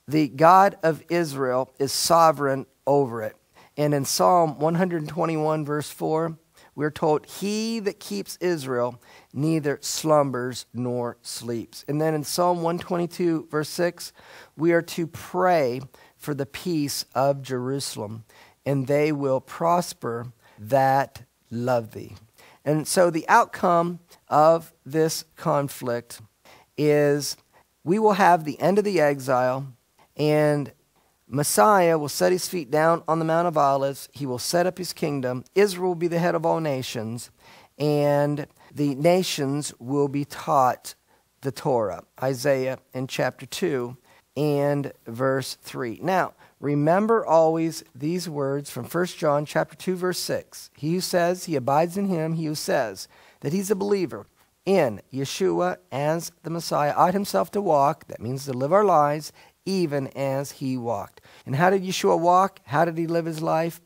the God of Israel is sovereign over it. And in Psalm 121, verse 4, we're told, he that keeps Israel neither slumbers nor sleeps. And then in Psalm 122, verse 6, we are to pray for the peace of Jerusalem, and they will prosper that love thee. And so the outcome of this conflict is we will have the end of the exile, and Messiah will set his feet down on the Mount of Olives. He will set up his kingdom. Israel will be the head of all nations, and the nations will be taught the Torah. Isaiah in chapter 2 and verse 3. Now, remember always these words from 1 John chapter 2, verse 6. He who says he abides in him, he who says that he's a believer in Yeshua as the Messiah, ought himself to walk, that means to live our lives, even as he walked. And how did Yeshua walk? How did he live his life?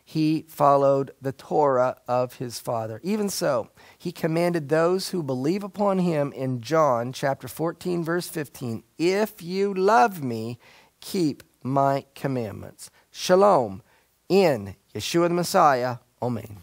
He followed the Torah of his Father. Even so, he commanded those who believe upon him in John chapter 14, verse 15, if you love me, keep my commandments. Shalom in Yeshua the Messiah. Amen.